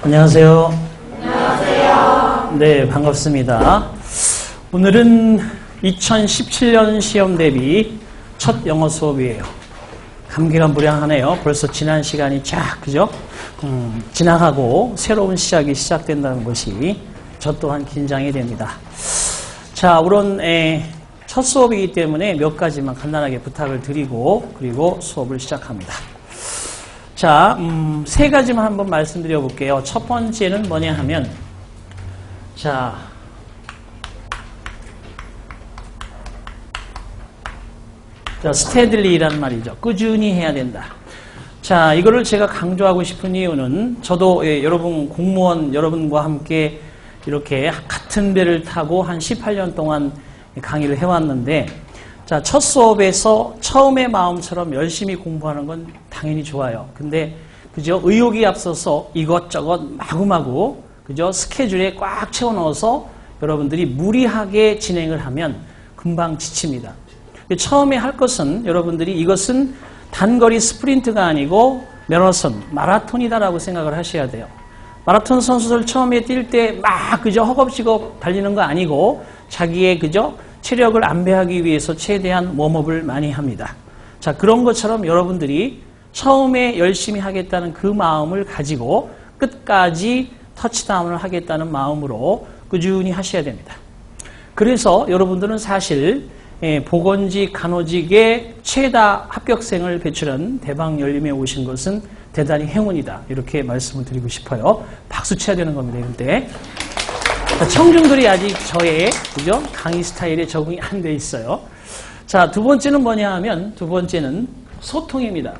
안녕하세요. 안녕하세요. 네, 반갑습니다. 오늘은 2017년 시험 대비 첫 영어 수업이에요. 감기가 무량하네요. 벌써 지난 시간이 그죠? 지나가고 새로운 시작이 시작된다는 것이 저 또한 긴장이 됩니다. 자, 우선 첫 수업이기 때문에 몇 가지만 간단하게 부탁을 드리고 그리고 수업을 시작합니다. 자, 세 가지만 한번 말씀드려 볼게요. 첫 번째는 뭐냐 하면, 자, steadily 란 말이죠. 꾸준히 해야 된다. 자, 이거를 제가 강조하고 싶은 이유는 저도 여러분 공무원 여러분과 함께 이렇게 같은 배를 타고 한 18년 동안 강의를 해왔는데, 자, 첫 수업에서 처음의 마음처럼 열심히 공부하는 건 당연히 좋아요. 근데 그죠? 의욕이 앞서서 이것저것 마구마구 그죠? 스케줄에 꽉 채워 넣어서 여러분들이 무리하게 진행을 하면 금방 지칩니다. 처음에 할 것은 여러분들이 이것은 단거리 스프린트가 아니고 마라톤이다라고 생각을 하셔야 돼요. 마라톤 선수들 처음에 뛸 때 막 그죠? 허겁지겁 달리는 거 아니고 자기의 그죠? 체력을 안배하기 위해서 최대한 웜업을 많이 합니다. 자, 그런 것처럼 여러분들이 처음에 열심히 하겠다는 그 마음을 가지고 끝까지 터치다운을 하겠다는 마음으로 꾸준히 하셔야 됩니다. 그래서 여러분들은 사실 보건직, 간호직의 최다 합격생을 배출한 대방열림에 오신 것은 대단히 행운이다. 이렇게 말씀을 드리고 싶어요. 박수 쳐야 되는 겁니다. 근데 청중들이 아직 저의 그죠? 강의 스타일에 적응이 안 돼 있어요. 자, 두 번째는 뭐냐 하면 두 번째는 소통입니다.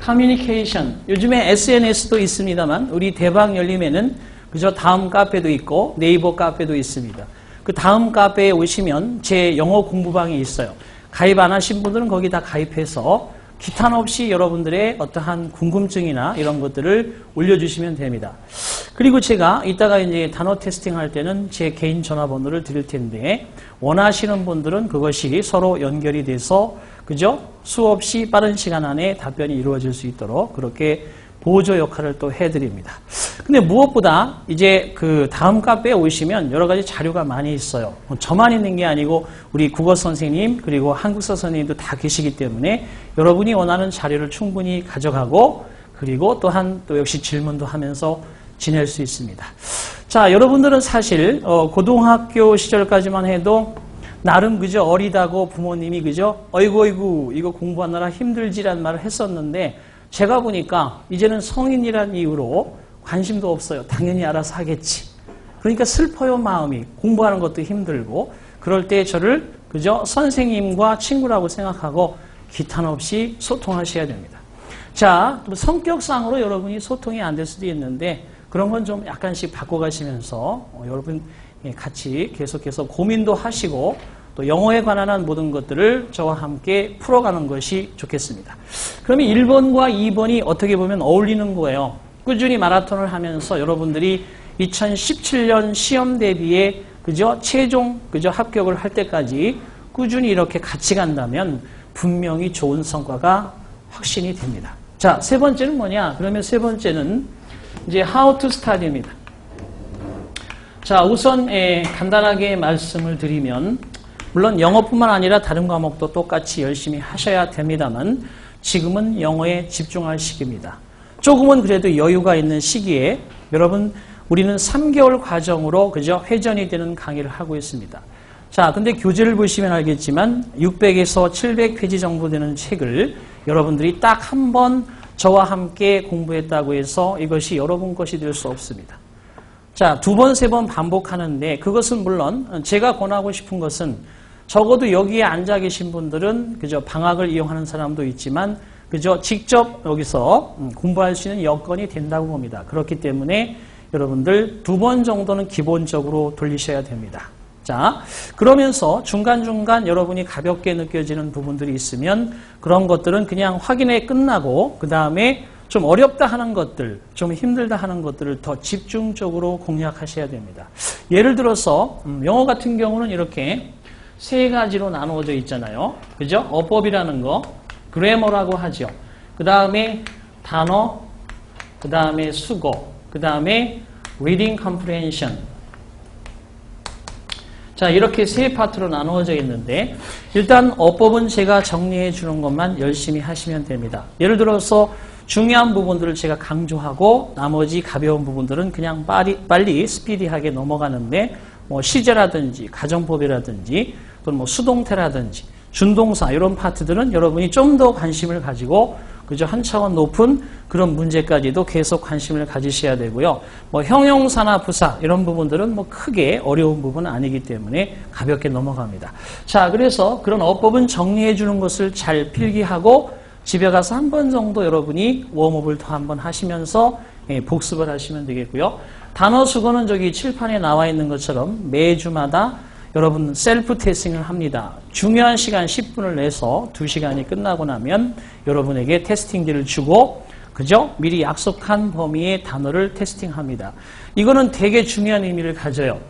커뮤니케이션. 요즘에 SNS도 있습니다만 우리 대방열림에는 그저 다음 카페도 있고 네이버 카페도 있습니다. 그 다음 카페에 오시면 제 영어 공부방이 있어요. 가입 안 하신 분들은 거기 다 가입해서 기탄 없이 여러분들의 어떠한 궁금증이나 이런 것들을 올려주시면 됩니다. 그리고 제가 이따가 이제 단어 테스팅 할 때는 제 개인 전화번호를 드릴 텐데 원하시는 분들은 그것이 서로 연결이 돼서 그죠? 수없이 빠른 시간 안에 답변이 이루어질 수 있도록 그렇게 보조 역할을 또 해드립니다. 근데 무엇보다 이제 그 다음 카페에 오시면 여러 가지 자료가 많이 있어요. 저만 있는 게 아니고 우리 국어 선생님 그리고 한국사 선생님도 다 계시기 때문에 여러분이 원하는 자료를 충분히 가져가고 그리고 또한 또 역시 질문도 하면서 지낼 수 있습니다. 자, 여러분들은 사실 고등학교 시절까지만 해도 나름 그저 어리다고 부모님이 그저 어이구 이거 공부하느라 힘들지란 말을 했었는데 제가 보니까 이제는 성인이란 이유로 관심도 없어요. 당연히 알아서 하겠지. 그러니까 슬퍼요, 마음이. 공부하는 것도 힘들고 그럴 때 저를 그저 선생님과 친구라고 생각하고 기탄 없이 소통하셔야 됩니다. 자, 성격상으로 여러분이 소통이 안 될 수도 있는데 그런 건 좀 약간씩 바꿔가시면서 여러분 같이 계속해서 고민도 하시고 또 영어에 관한 모든 것들을 저와 함께 풀어가는 것이 좋겠습니다. 그러면 1번과 2번이 어떻게 보면 어울리는 거예요. 꾸준히 마라톤을 하면서 여러분들이 2017년 시험 대비에 그저 최종 그저 합격을 할 때까지 꾸준히 이렇게 같이 간다면 분명히 좋은 성과가 확신이 됩니다. 자, 세 번째는 뭐냐? 그러면 세 번째는 이제 how to study입니다. 자, 우선 간단하게 말씀을 드리면 물론 영어뿐만 아니라 다른 과목도 똑같이 열심히 하셔야 됩니다만 지금은 영어에 집중할 시기입니다. 조금은 그래도 여유가 있는 시기에 여러분 우리는 3개월 과정으로 그저 회전이 되는 강의를 하고 있습니다. 자, 근데 교재를 보시면 알겠지만 600에서 700페이지 정도 되는 책을 여러분들이 딱 한 번 저와 함께 공부했다고 해서 이것이 여러분 것이 될 수 없습니다. 자, 두 번, 세 번 반복하는데 그것은 물론 제가 권하고 싶은 것은 적어도 여기에 앉아 계신 분들은 그저 방학을 이용하는 사람도 있지만 그저 직접 여기서 공부할 수 있는 여건이 된다고 봅니다. 그렇기 때문에 여러분들 두 번 정도는 기본적으로 돌리셔야 됩니다. 자, 그러면서 중간중간 여러분이 가볍게 느껴지는 부분들이 있으면 그런 것들은 그냥 확인에 끝나고 그 다음에 좀 어렵다 하는 것들, 좀 힘들다 하는 것들을 더 집중적으로 공략하셔야 됩니다. 예를 들어서 영어 같은 경우는 이렇게 세 가지로 나누어져 있잖아요. 그죠? 어법이라는 거, 그래머라고 하죠. 그 다음에 단어, 그 다음에 수거, 그 다음에 reading comprehension. 자, 이렇게 세 파트로 나누어져 있는데 일단 어법은 제가 정리해 주는 것만 열심히 하시면 됩니다. 예를 들어서 중요한 부분들을 제가 강조하고 나머지 가벼운 부분들은 그냥 빨리 스피디하게 넘어가는데 뭐 시제라든지 가정법이라든지 또는 뭐 수동태라든지 준동사 이런 파트들은 여러분이 좀 더 관심을 가지고 그죠? 한 차원 높은 그런 문제까지도 계속 관심을 가지셔야 되고요. 뭐 형용사나 부사 이런 부분들은 뭐 크게 어려운 부분은 아니기 때문에 가볍게 넘어갑니다. 자, 그래서 그런 어법은 정리해 주는 것을 잘 필기하고 집에 가서 한 번 정도 여러분이 웜업을 더 한번 하시면서 복습을 하시면 되겠고요. 단어 수거는 저기 칠판에 나와 있는 것처럼 매주마다 여러분 셀프 테스팅을 합니다. 중요한 시간 10분을 내서 2시간이 끝나고 나면 여러분에게 테스팅지를 주고 그죠? 미리 약속한 범위의 단어를 테스팅합니다. 이거는 되게 중요한 의미를 가져요.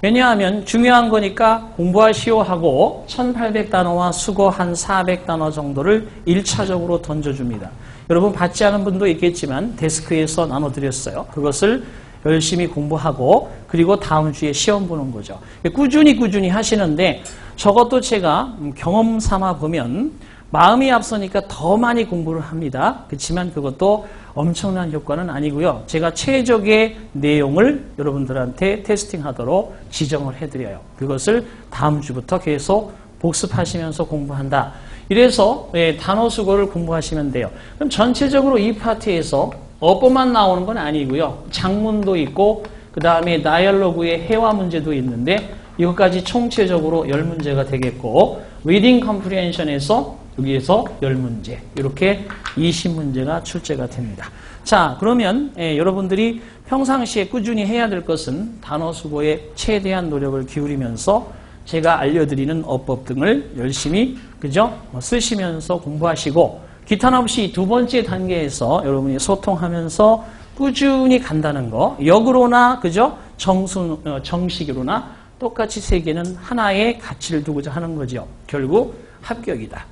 왜냐하면 중요한 거니까 공부하시오 하고 1800단어와 수거 한 400단어 정도를 1차적으로 던져줍니다. 여러분 받지 않은 분도 있겠지만 데스크에서 나눠드렸어요. 그것을 열심히 공부하고 그리고 다음 주에 시험 보는 거죠. 꾸준히 하시는데 저것도 제가 경험 삼아 보면 마음이 앞서니까 더 많이 공부를 합니다. 그렇지만 그것도 엄청난 효과는 아니고요. 제가 최적의 내용을 여러분들한테 테스팅하도록 지정을 해드려요. 그것을 다음 주부터 계속 복습하시면서 공부한다. 이래서 단어 수거를 공부하시면 돼요. 그럼 전체적으로 이 파트에서 어법만 나오는 건 아니고요. 장문도 있고 그 다음에 다이얼로그의 회화 문제도 있는데 이것까지 총체적으로 10문제가 되겠고 리딩 컴프리hension에서 여기에서 10문제 이렇게 20문제가 출제가 됩니다. 자, 그러면 여러분들이 평상시에 꾸준히 해야 될 것은 단어 수거에 최대한 노력을 기울이면서 제가 알려드리는 어법 등을 열심히 그죠? 쓰시면서 공부하시고 기탄 없이 두 번째 단계에서 여러분이 소통하면서 꾸준히 간다는 거 역으로나 그죠? 정식으로나 똑같이 세 개는 하나의 가치를 두고자 하는 거죠. 결국 합격이다.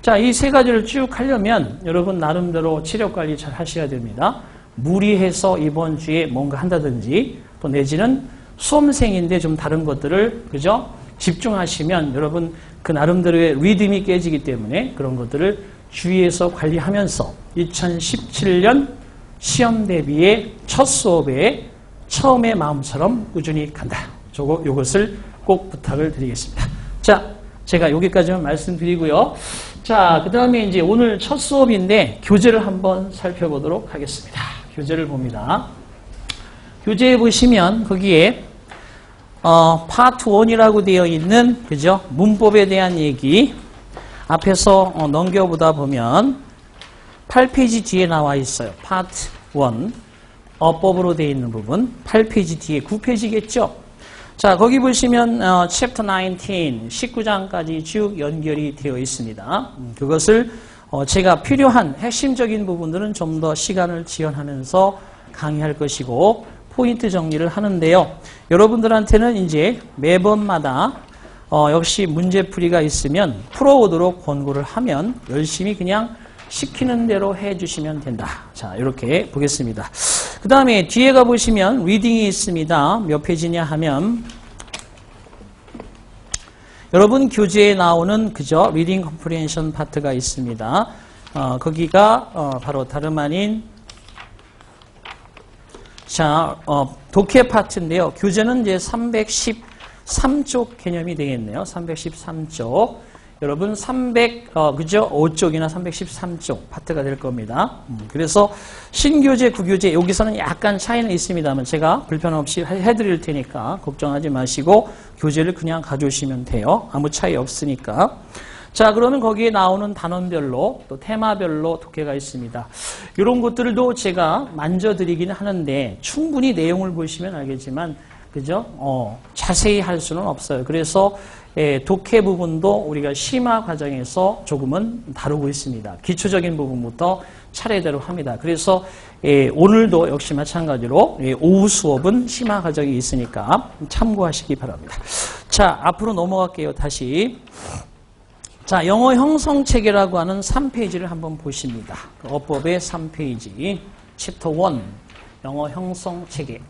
자, 이 세 가지를 쭉 하려면 여러분 나름대로 체력 관리 잘 하셔야 됩니다. 무리해서 이번 주에 뭔가 한다든지 또 내지는 수험생인데 좀 다른 것들을 그죠? 집중하시면 여러분 그 나름대로의 리듬이 깨지기 때문에 그런 것들을 주의해서 관리하면서 2017년 시험 대비의 첫 수업에 처음의 마음처럼 꾸준히 간다. 요것을 꼭 부탁을 드리겠습니다. 자, 제가 여기까지만 말씀드리고요. 자, 그 다음에 이제 오늘 첫 수업인데 교재를 한번 살펴보도록 하겠습니다. 교재를 봅니다. 교재에 보시면 거기에 파트 1이라고 되어 있는 그죠? 문법에 대한 얘기 앞에서 넘겨보다 보면 8페이지 뒤에 나와 있어요. 파트 1 어법으로 되어 있는 부분 8페이지 뒤에 9페이지겠죠? 자, 거기 보시면 챕터 19, 19장까지 쭉 연결이 되어 있습니다. 그것을 제가 필요한 핵심적인 부분들은 좀 더 시간을 지연하면서 강의할 것이고 포인트 정리를 하는데요. 여러분들한테는 이제 매번마다 역시 문제풀이가 있으면 풀어오도록 권고를 하면 열심히 그냥 시키는 대로 해주시면 된다. 자, 이렇게 보겠습니다. 그 다음에 뒤에 가보시면 리딩이 있습니다. 몇 페이지냐 하면 여러분 교재에 나오는 그저 리딩 컴프리hension 파트가 있습니다. 거기가 바로 다름 아닌 자, 독해 파트인데요. 교재는 이제 313쪽 개념이 되겠네요. 313쪽. 여러분 300,5쪽이나 313쪽 파트가 될 겁니다. 그래서 신교재, 구교재 여기서는 약간 차이는 있습니다만 제가 불편 없이 해드릴 테니까 걱정하지 마시고 교재를 그냥 가져오시면 돼요. 아무 차이 없으니까. 자, 그러면 거기에 나오는 단원별로 또 테마별로 독해가 있습니다. 이런 것들도 제가 만져드리긴 하는데 충분히 내용을 보시면 알겠지만 그죠? 자세히 할 수는 없어요. 그래서 독해 부분도 우리가 심화 과정에서 조금은 다루고 있습니다. 기초적인 부분부터 차례대로 합니다. 그래서 오늘도 역시 마찬가지로 오후 수업은 심화 과정이 있으니까 참고하시기 바랍니다. 자, 앞으로 넘어갈게요. 다시. 자, 영어 형성체계라고 하는 3페이지를 한번 보십니다. 어법의 3페이지. 챕터 1 영어 형성 체계.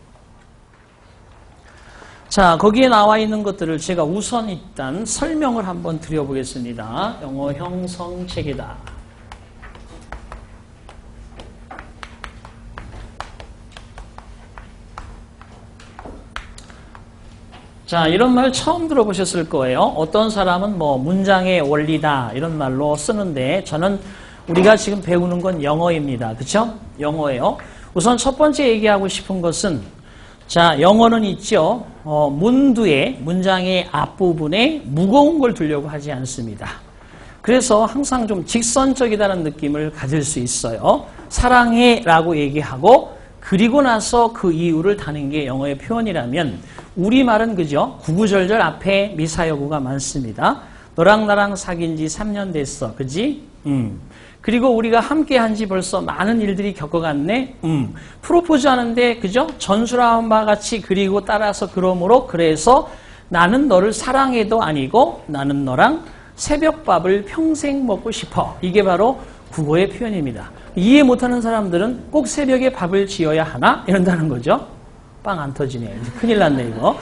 자, 거기에 나와 있는 것들을 제가 우선 일단 설명을 한번 드려보겠습니다. 영어 형성 체계다. 자, 이런 말 처음 들어보셨을 거예요. 어떤 사람은 뭐 문장의 원리다 이런 말로 쓰는데 저는 우리가 지금 배우는 건 영어입니다. 그렇죠? 영어예요. 우선 첫 번째 얘기하고 싶은 것은 자, 영어는 있죠. 문두에 문장의 앞부분에 무거운 걸 두려고 하지 않습니다. 그래서 항상 좀 직선적이다는 느낌을 가질 수 있어요. 사랑해라고 얘기하고 그리고 나서 그 이유를 다는 게 영어의 표현이라면 우리말은 그죠? 구구절절 앞에 미사여구가 많습니다. 너랑 나랑 사귄 지 3년 됐어. 그지? 그리고 우리가 함께 한 지 벌써 많은 일들이 겪어갔네. 프로포즈 하는데 그죠? 전술한 바 같이 그리고 따라서 그러므로 그래서 나는 너를 사랑해도 아니고 나는 너랑 새벽밥을 평생 먹고 싶어. 이게 바로 국어의 표현입니다. 이해 못하는 사람들은 꼭 새벽에 밥을 지어야 하나? 이런다는 거죠. 빵 안 터지네. 큰일 났네 이거.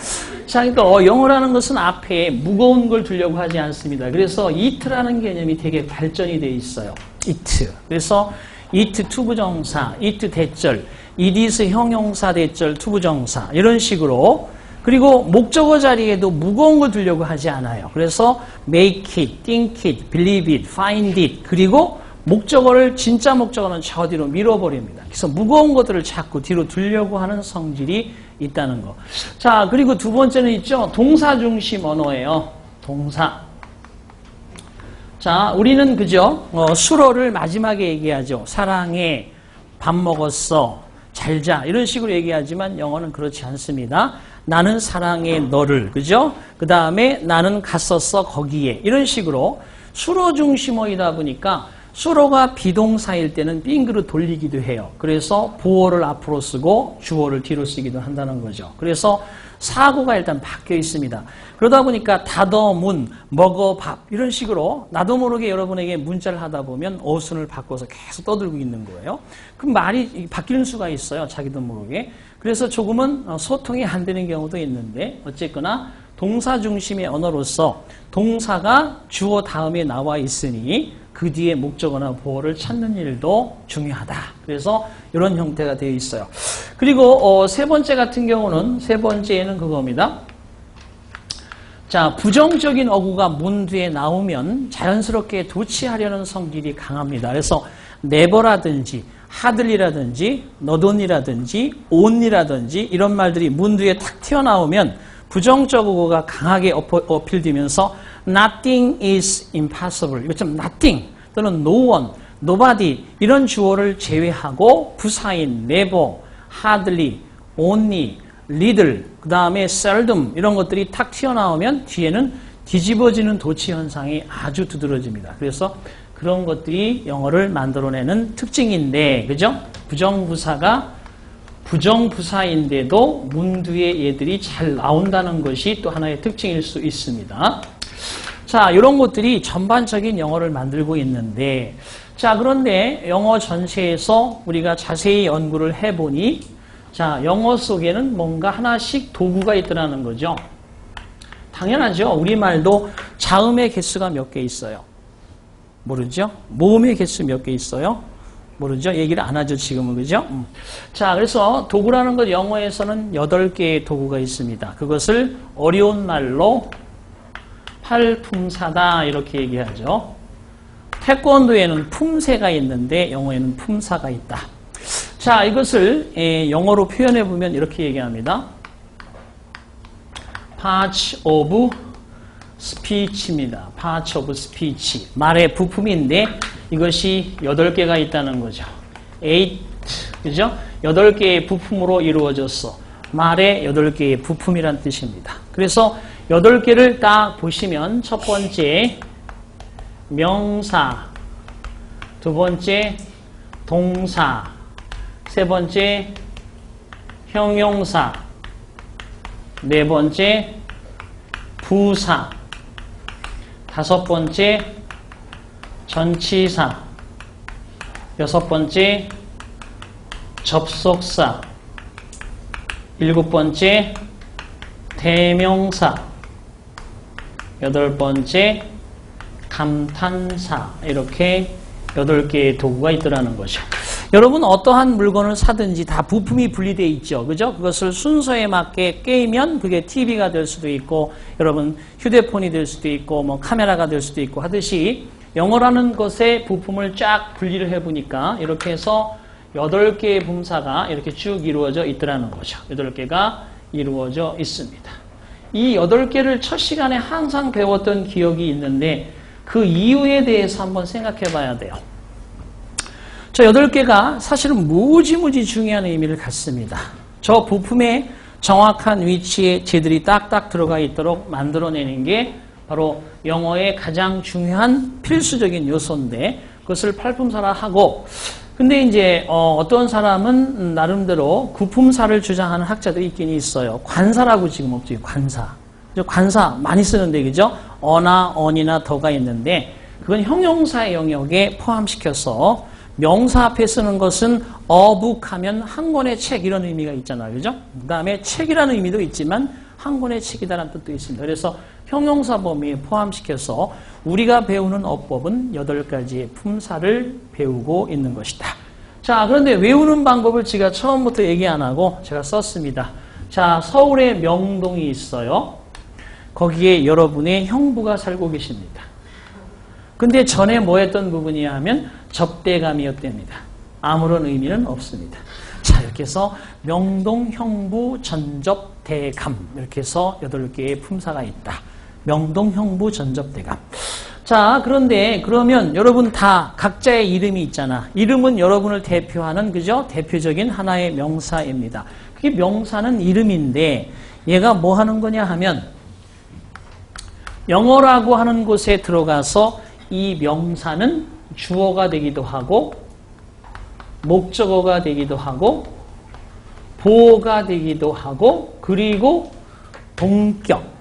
자, 그러니까 영어라는 것은 앞에 무거운 걸 두려고 하지 않습니다. 그래서 it라는 개념이 되게 발전이 돼 있어요. it. 그래서 it 투부정사, it 대절, it is 형용사 대절 투부정사 이런 식으로 그리고 목적어 자리에도 무거운 걸 두려고 하지 않아요. 그래서 make it, think it, believe it, find it 그리고 목적어를 진짜 목적어는 저 뒤로 밀어버립니다. 그래서 무거운 것들을 자꾸 뒤로 두려고 하는 성질이 있다는 거. 자, 그리고 두 번째는 있죠. 동사 중심 언어예요. 동사. 자, 우리는 그죠? 수로를 마지막에 얘기하죠. 사랑해, 밥 먹었어, 잘 자 이런 식으로 얘기하지만 영어는 그렇지 않습니다. 나는 사랑해 너를, 그죠? 그 다음에 나는 갔었어 거기에 이런 식으로 수로 중심어이다 보니까 수로가 비동사일 때는 빙그릇 돌리기도 해요. 그래서 보어를 앞으로 쓰고 주어를 뒤로 쓰기도 한다는 거죠. 그래서 사고가 일단 바뀌어 있습니다. 그러다 보니까 닫어 문, 먹어 밥 이런 식으로 나도 모르게 여러분에게 문자를 하다 보면 어순을 바꿔서 계속 떠들고 있는 거예요. 그럼 말이 바뀌는 수가 있어요. 자기도 모르게. 그래서 조금은 소통이 안 되는 경우도 있는데 어쨌거나 동사 중심의 언어로서 동사가 주어 다음에 나와 있으니 그 뒤에 목적어나 보어를 찾는 일도 중요하다. 그래서 이런 형태가 되어 있어요. 그리고 세 번째 같은 경우는 세 번째는 그겁니다. 자, 부정적인 어구가 문 뒤에 나오면 자연스럽게 도치하려는 성질이 강합니다. 그래서 never라든지 hardly라든지 not이라든지 on이라든지 이런 말들이 문 뒤에 탁 튀어나오면 부정적 어구가 강하게 어필되면서 nothing is impossible. 이것처럼 nothing 또는 no one, nobody 이런 주어를 제외하고 부사인 never, hardly, only, little, 그 다음에 seldom 이런 것들이 탁 튀어나오면 뒤에는 뒤집어지는 도치 현상이 아주 두드러집니다. 그래서 그런 것들이 영어를 만들어내는 특징인데, 그죠? 부정부사가 부정부사인데도 문 뒤에 얘들이 잘 나온다는 것이 또 하나의 특징일 수 있습니다. 자, 이런 것들이 전반적인 영어를 만들고 있는데, 자, 그런데 영어 전체에서 우리가 자세히 연구를 해보니, 자, 영어 속에는 뭔가 하나씩 도구가 있더라는 거죠. 당연하죠. 우리말도 자음의 개수가 몇 개 있어요. 모르죠? 모음의 개수 몇 개 있어요? 모르죠? 얘기를 안 하죠, 지금은. 그죠? 자, 그래서 도구라는 것 영어에서는 8개의 도구가 있습니다. 그것을 어려운 말로 팔품사다 이렇게 얘기하죠. 태권도에는 품새가 있는데 영어에는 품사가 있다. 자, 이것을 영어로 표현해 보면 이렇게 얘기합니다. Parts of speech입니다. Parts of speech. 말의 부품인데 이것이 8개가 있다는 거죠. 8, 그죠? 8개의 부품으로 이루어졌어. 말의 8개의 부품이란 뜻입니다. 그래서 8개를 딱 보시면 첫 번째 명사, 두 번째 동사, 세 번째 형용사, 네 번째 부사, 다섯 번째 전치사, 여섯 번째 접속사, 7번째 대명사, 8번째 감탄사, 이렇게 8개의 도구가 있더라는 거죠. 여러분 어떠한 물건을 사든지 다 부품이 분리되어 있죠. 그죠? 그것을 순서에 맞게 깨면 그게 TV가 될 수도 있고 여러분 휴대폰이 될 수도 있고 뭐 카메라가 될 수도 있고 하듯이 영어라는 것의 부품을 쫙 분리를 해보니까 이렇게 해서 8개의 분사가 이렇게 쭉 이루어져 있더라는 거죠. 8개가 이루어져 있습니다. 이 8개를 첫 시간에 항상 배웠던 기억이 있는데 그 이유에 대해서 한번 생각해 봐야 돼요. 저 8개가 사실은 무지무지 중요한 의미를 갖습니다. 저 부품의 정확한 위치에 쟤들이 딱딱 들어가 있도록 만들어내는 게 바로 영어의 가장 중요한 필수적인 요소인데 그것을 팔품사라 하고 근데 이제 어떤 사람은 나름대로 구품사를 주장하는 학자들이 있긴 있어요. 관사라고 지금 없죠. 관사. 관사 많이 쓰는데 그죠? 어나 언이나 더가 있는데 그건 형용사의 영역에 포함시켜서 명사 앞에 쓰는 것은 어북하면 한 권의 책 이런 의미가 있잖아요. 그죠? 그 다음에 책이라는 의미도 있지만 한 권의 책이다라는 뜻도 있습니다. 그래서 형용사 범위에 포함시켜서 우리가 배우는 어법은 8가지의 품사를 배우고 있는 것이다. 자, 그런데 외우는 방법을 제가 처음부터 얘기 안 하고 제가 썼습니다. 자, 서울에 명동이 있어요. 거기에 여러분의 형부가 살고 계십니다. 근데 전에 뭐 했던 부분이야 하면 접대감이었답니다. 아무런 의미는 없습니다. 자, 이렇게 해서 명동, 형부, 전접, 대감 이렇게 해서 8개의 품사가 있다. 명동, 형부, 전접, 대감. 자, 그런데 그러면 여러분 다 각자의 이름이 있잖아. 이름은 여러분을 대표하는 그죠? 대표적인 하나의 명사입니다. 그게 명사는 이름인데 얘가 뭐 하는 거냐 하면 영어라고 하는 곳에 들어가서 이 명사는 주어가 되기도 하고 목적어가 되기도 하고 보어가 되기도 하고 그리고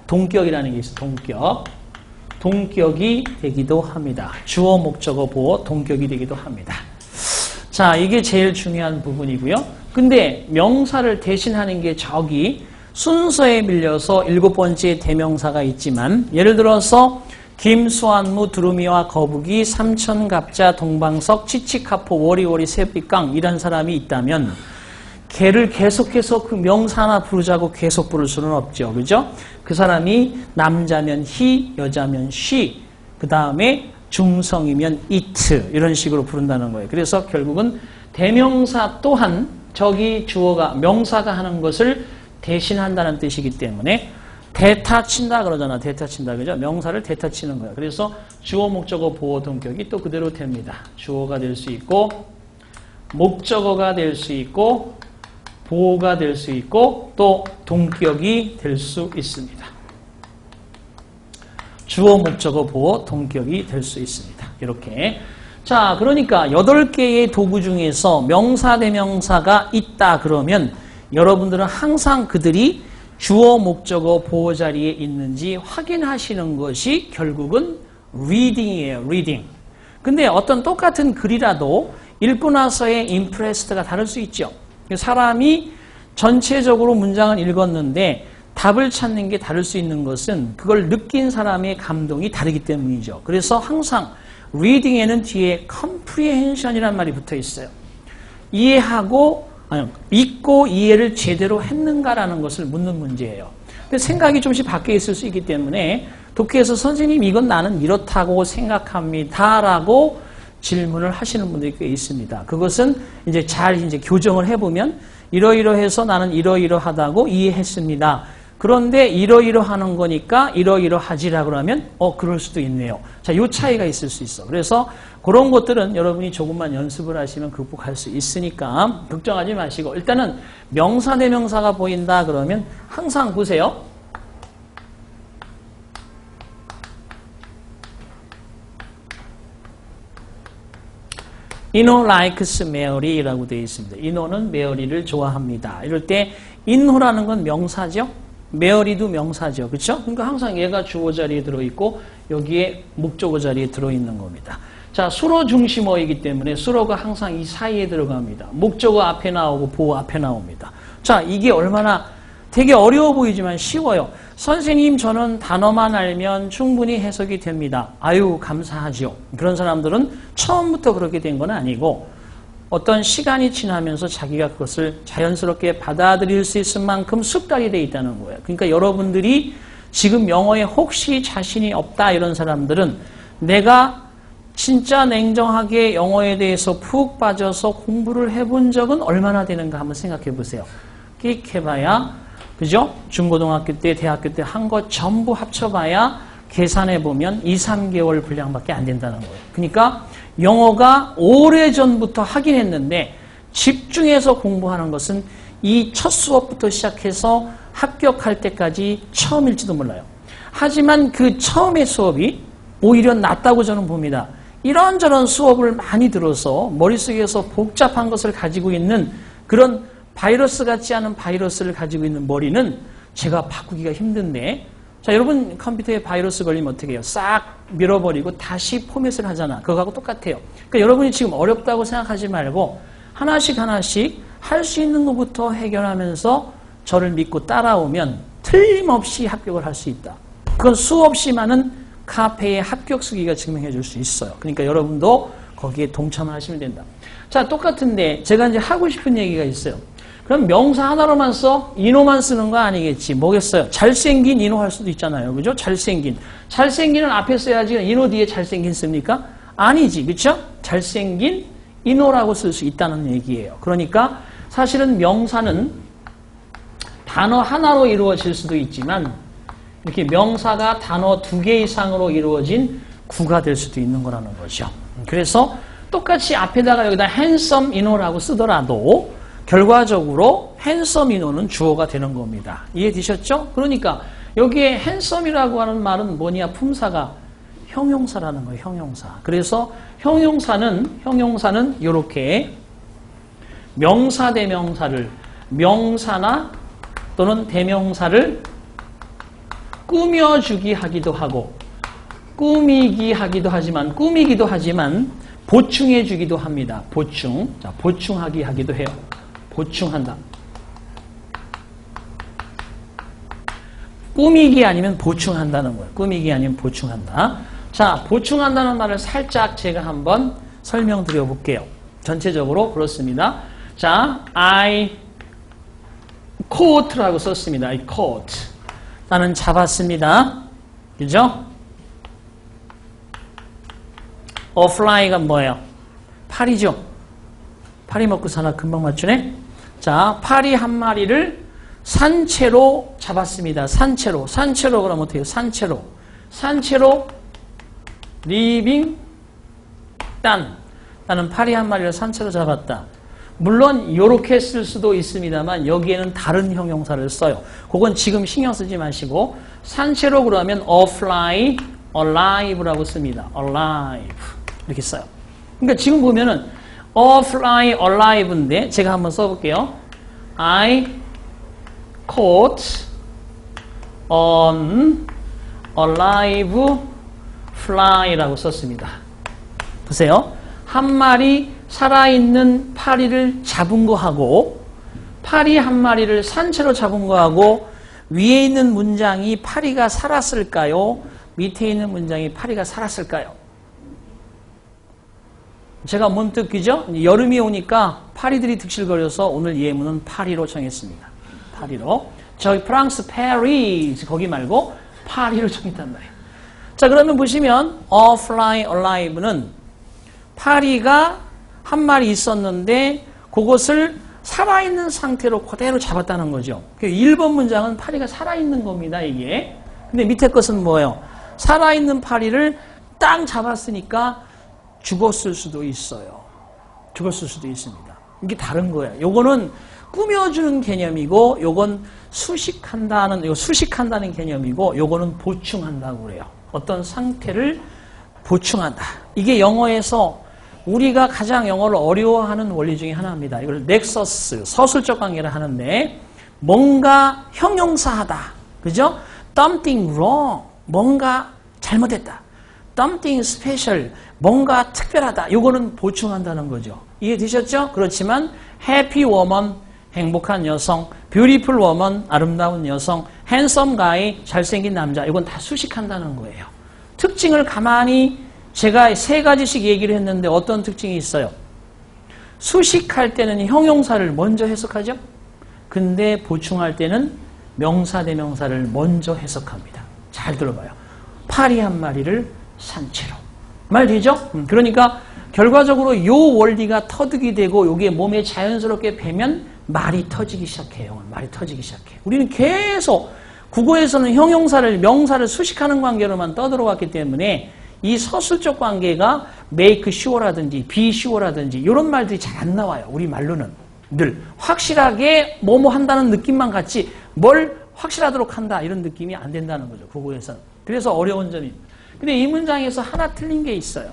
동격이라는 게 있어요. 동격이 되기도 합니다. 주어, 목적어, 보어, 동격이 되기도 합니다. 자, 이게 제일 중요한 부분이고요. 근데 명사를 대신하는 게 저기 순서에 밀려서 7번째 대명사가 있지만 예를 들어서 김수한무, 두루미와 거북이, 삼천갑자, 동방석, 치치카포, 워리워리, 새빛강 이런 사람이 있다면 걔를 계속해서 그 명사 하나 부르자고 계속 부를 수는 없죠. 그죠? 그 사람이 남자면 he, 여자면 she, 그 다음에 중성이면 it 이런 식으로 부른다는 거예요. 그래서 결국은 대명사 또한 저기 주어가 명사가 하는 것을 대신한다는 뜻이기 때문에 대타 친다 그러잖아. 대타 친다. 그죠? 명사를 대타 치는 거야. 그래서 주어, 목적어, 보어, 동격이 또 그대로 됩니다. 주어가 될 수 있고 목적어가 될 수 있고 보어가 될 수 있고 또 동격이 될 수 있습니다. 주어, 목적어, 보어, 동격이 될 수 있습니다. 이렇게. 자, 그러니까 8개의 도구 중에서 명사, 대명사가 있다 그러면 여러분들은 항상 그들이 주어, 목적어, 보어 자리에 있는지 확인하시는 것이 결국은 reading이에요. reading. 근데 어떤 똑같은 글이라도 읽고 나서의 impressed가 다를 수 있죠. 사람이 전체적으로 문장을 읽었는데 답을 찾는 게 다를 수 있는 것은 그걸 느낀 사람의 감동이 다르기 때문이죠. 그래서 항상 reading에는 뒤에 comprehension이라는 말이 붙어 있어요. 읽고 이해를 제대로 했는가라는 것을 묻는 문제예요. 근데 생각이 좀씩 바뀌어 있을 수 있기 때문에 독해에서 선생님 이건 나는 이렇다고 생각합니다 라고 질문을 하시는 분들이 꽤 있습니다. 그것은 이제 잘 교정을 해보면 이러이러해서 나는 이러이러하다고 이해했습니다. 그런데 이러이러하는 거니까 이러이러하지라 그러면 그럴 수도 있네요. 자, 이 차이가 있을 수 있어. 그래서 그런 것들은 여러분이 조금만 연습을 하시면 극복할 수 있으니까 걱정하지 마시고 일단은 명사, 대명사가 보인다 그러면 항상 보세요. 인호 likes Mary라고 되어 있습니다. 인호는 메어리를 좋아합니다. 이럴 때 인호라는 건 명사죠. 메어리도 명사죠. 그렇죠? 그러니까 항상 얘가 주어 자리에 들어있고 여기에 목적어 자리에 들어있는 겁니다. 자, 수로 중심어이기 때문에 수로가 항상 이 사이에 들어갑니다. 목적어 앞에 나오고 보어 앞에 나옵니다. 자, 이게 얼마나 되게 어려워 보이지만 쉬워요. 선생님, 저는 단어만 알면 충분히 해석이 됩니다. 아유, 감사하죠. 그런 사람들은 처음부터 그렇게 된 건 아니고 어떤 시간이 지나면서 자기가 그것을 자연스럽게 받아들일 수 있을 만큼 습관이 돼 있다는 거예요. 그러니까 여러분들이 지금 영어에 혹시 자신이 없다 이런 사람들은 내가 진짜 냉정하게 영어에 대해서 푹 빠져서 공부를 해본 적은 얼마나 되는가 한번 생각해 보세요. 끽 해봐야, 그죠? 중고등학교 때, 대학교 때 한 것 전부 합쳐봐야 계산해 보면 2, 3개월 분량밖에 안 된다는 거예요. 그러니까 영어가 오래전부터 하긴 했는데 집중해서 공부하는 것은 이 첫 수업부터 시작해서 합격할 때까지 처음일지도 몰라요. 하지만 그 처음의 수업이 오히려 낫다고 저는 봅니다. 이런저런 수업을 많이 들어서 머릿속에서 복잡한 것을 가지고 있는 그런 바이러스 같지 않은 바이러스를 가지고 있는 머리는 제가 바꾸기가 힘든데, 자, 여러분 컴퓨터에 바이러스 걸리면 어떻게 해요? 싹 밀어버리고 다시 포맷을 하잖아. 그거하고 똑같아요. 그러니까 여러분이 지금 어렵다고 생각하지 말고 하나씩 하나씩 할 수 있는 것부터 해결하면서 저를 믿고 따라오면 틀림없이 합격을 할 수 있다. 그건 수없이 많은 카페의 합격 수기가 증명해 줄 수 있어요. 그러니까 여러분도 거기에 동참을 하시면 된다. 자, 똑같은데 제가 이제 하고 싶은 얘기가 있어요. 그럼 명사 하나로만 써? 인호만 쓰는 거 아니겠지. 뭐겠어요? 잘생긴 인호 할 수도 있잖아요. 그죠? 잘생긴. 잘생긴은 앞에 써야지 인호 뒤에 잘생긴 씁니까? 아니지. 그렇죠? 잘생긴 인호라고 쓸 수 있다는 얘기예요. 그러니까 사실은 명사는 단어 하나로 이루어질 수도 있지만 이렇게 명사가 단어 2개 이상으로 이루어진 구가 될 수도 있는 거라는 거죠. 그래서 똑같이 앞에다가 여기다 handsome 인호라고 쓰더라도 결과적으로 handsome 인호는 주어가 되는 겁니다. 이해되셨죠? 그러니까 여기에 handsome이라고 하는 말은 뭐냐? 품사가 형용사라는 거예요. 형용사. 그래서 형용사는 이렇게 명사 대명사를 명사나 또는 대명사를 꾸며주기 하기도 하고 꾸미기도 하지만 보충해주기도 합니다. 보충. 자, 보충하기 하기도 해요. 보충한다. 꾸미기 아니면 보충한다는 거예요. 꾸미기 아니면 보충한다. 자, 보충한다는 말을 살짝 제가 한번 설명드려 볼게요. 전체적으로 그렇습니다. 자, I caught라고 썼습니다. I caught. 나는 잡았습니다. 그죠? A fly가 뭐예요? 파리죠? 파리 먹고 사나 금방 맞추네? 자, 파리 한 마리를 산채로 잡았습니다. 산채로 그러면 어떻게 해요? 산채로 리빙 딴. 나는 파리 한 마리를 산채로 잡았다. 물론 이렇게 쓸 수도 있습니다만 여기에는 다른 형용사를 써요. 그건 지금 신경 쓰지 마시고 산채로 그러면 a fly alive라고 씁니다. alive 이렇게 써요. 그러니까 지금 보면은 a fly alive인데 제가 한번 써볼게요. I caught an alive fly라고 썼습니다. 보세요. 한 마리 살아있는 파리를 잡은 거하고 파리 한 마리를 산채로 잡은 거하고 위에 있는 문장이 파리가 살았을까요? 밑에 있는 문장이 파리가 살았을까요? 제가 문득 그죠? 여름이 오니까 파리들이 득실거려서 오늘 예문은 파리로 정했습니다. 파리로. 저희 프랑스 파리스 거기 말고 파리로 정했단 말이에요. 자, 그러면 보시면 a fly alive는 파리가 한 마리 있었는데 그것을 살아있는 상태로 그대로 잡았다는 거죠. 1번 문장은 파리가 살아있는 겁니다. 이게. 근데 밑에 것은 뭐예요? 살아있는 파리를 딱 잡았으니까 죽었을 수도 있어요. 죽었을 수도 있습니다. 이게 다른 거예요. 요거는 꾸며주는 개념이고 요건 수식한다는 개념이고 요거는 보충한다고 그래요. 어떤 상태를 보충한다. 이게 영어에서 우리가 가장 영어를 어려워하는 원리 중에 하나입니다. 이걸 넥서스, 서술적 관계를 하는데 뭔가 형용사하다. 그죠? Something wrong. 뭔가 잘못했다. something special, 뭔가 특별하다. 요거는 보충한다는 거죠. 이해되셨죠? 그렇지만 happy woman, 행복한 여성, beautiful woman, 아름다운 여성, handsome guy, 잘생긴 남자. 이건 다 수식한다는 거예요. 특징을 가만히 제가 3가지씩 얘기를 했는데 어떤 특징이 있어요? 수식할 때는 형용사를 먼저 해석하죠? 근데 보충할 때는 명사 대명사를 먼저 해석합니다. 잘 들어봐요. 파리 한 마리를 산채로. 말 되죠? 그러니까 결과적으로 요 원리가 터득이 되고 요게 몸에 자연스럽게 배면 말이 터지기 시작해요. 말이 터지기 시작해요. 우리는 계속 국어에서는 형용사를 명사를 수식하는 관계로만 떠들어왔기 때문에 이 서술적 관계가 make sure라든지 be sure라든지 이런 말들이 잘 안 나와요. 우리 말로는 늘 확실하게 뭐뭐 한다는 느낌만 같지 뭘 확실하도록 한다 이런 느낌이 안 된다는 거죠. 국어에서는. 그래서 어려운 점입니다. 근데 이 문장에서 하나 틀린 게 있어요.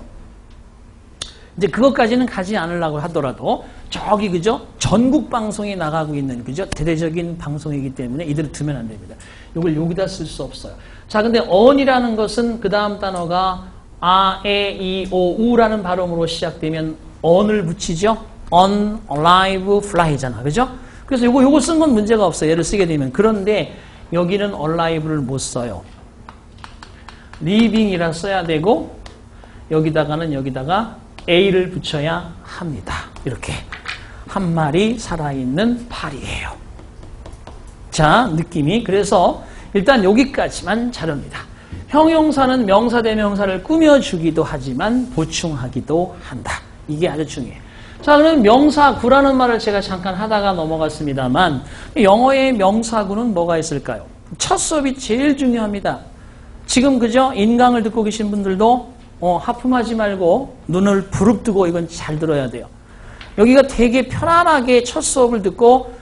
이제 그것까지는 가지 않으려고 하더라도 저기 그죠? 전국 방송에 나가고 있는 그죠? 대대적인 방송이기 때문에 이대로 두면 안 됩니다. 이걸 여기다 쓸 수 없어요. 자, 근데 on이라는 것은 그 다음 단어가 아, 에, 이, 오, 우라는 발음으로 시작되면 on을 붙이죠? on, alive, fly잖아. 그죠? 그래서 요거 쓴 건 문제가 없어요. 얘를 쓰게 되면. 그런데 여기는 alive를 못 써요. living이라 써야 되고 여기다가 A를 붙여야 합니다. 이렇게 한 마리 살아있는 파리예요. 자, 느낌이 그래서 일단 여기까지만 자릅니다. 형용사는 명사 대명사를 꾸며주기도 하지만 보충하기도 한다. 이게 아주 중요해요. 자, 그럼 명사구라는 말을 제가 잠깐 하다가 넘어갔습니다만 영어의 명사구는 뭐가 있을까요? 첫 수업이 제일 중요합니다. 지금 그죠? 인강을 듣고 계신 분들도 하품하지 말고 눈을 부릅뜨고 이건 잘 들어야 돼요. 여기가 되게 편안하게 첫 수업을 듣고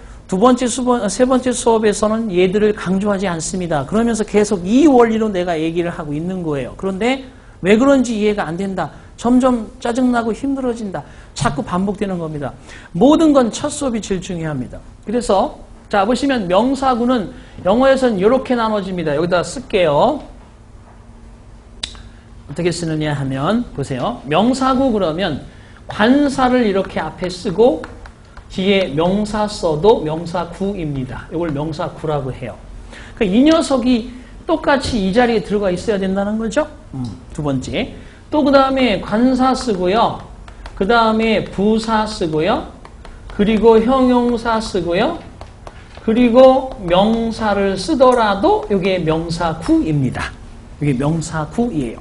세 번째 수업에서는 얘들을 강조하지 않습니다. 그러면서 계속 이 원리로 내가 얘기를 하고 있는 거예요. 그런데 왜 그런지 이해가 안 된다. 점점 짜증나고 힘들어진다. 자꾸 반복되는 겁니다. 모든 건 첫 수업이 제일 중요합니다. 그래서 자 보시면 명사구는 영어에서는 이렇게 나눠집니다. 여기다 쓸게요. 어떻게 쓰느냐 하면 보세요. 명사구 그러면 관사를 이렇게 앞에 쓰고 뒤에 명사 써도 명사구입니다. 이걸 명사구라고 해요. 그러니까 이 녀석이 똑같이 이 자리에 들어가 있어야 된다는 거죠. 두 번째. 또 그 다음에 관사 쓰고요. 그 다음에 부사 쓰고요. 그리고 형용사 쓰고요. 그리고 명사를 쓰더라도 이게 명사구입니다. 이게 명사구이에요.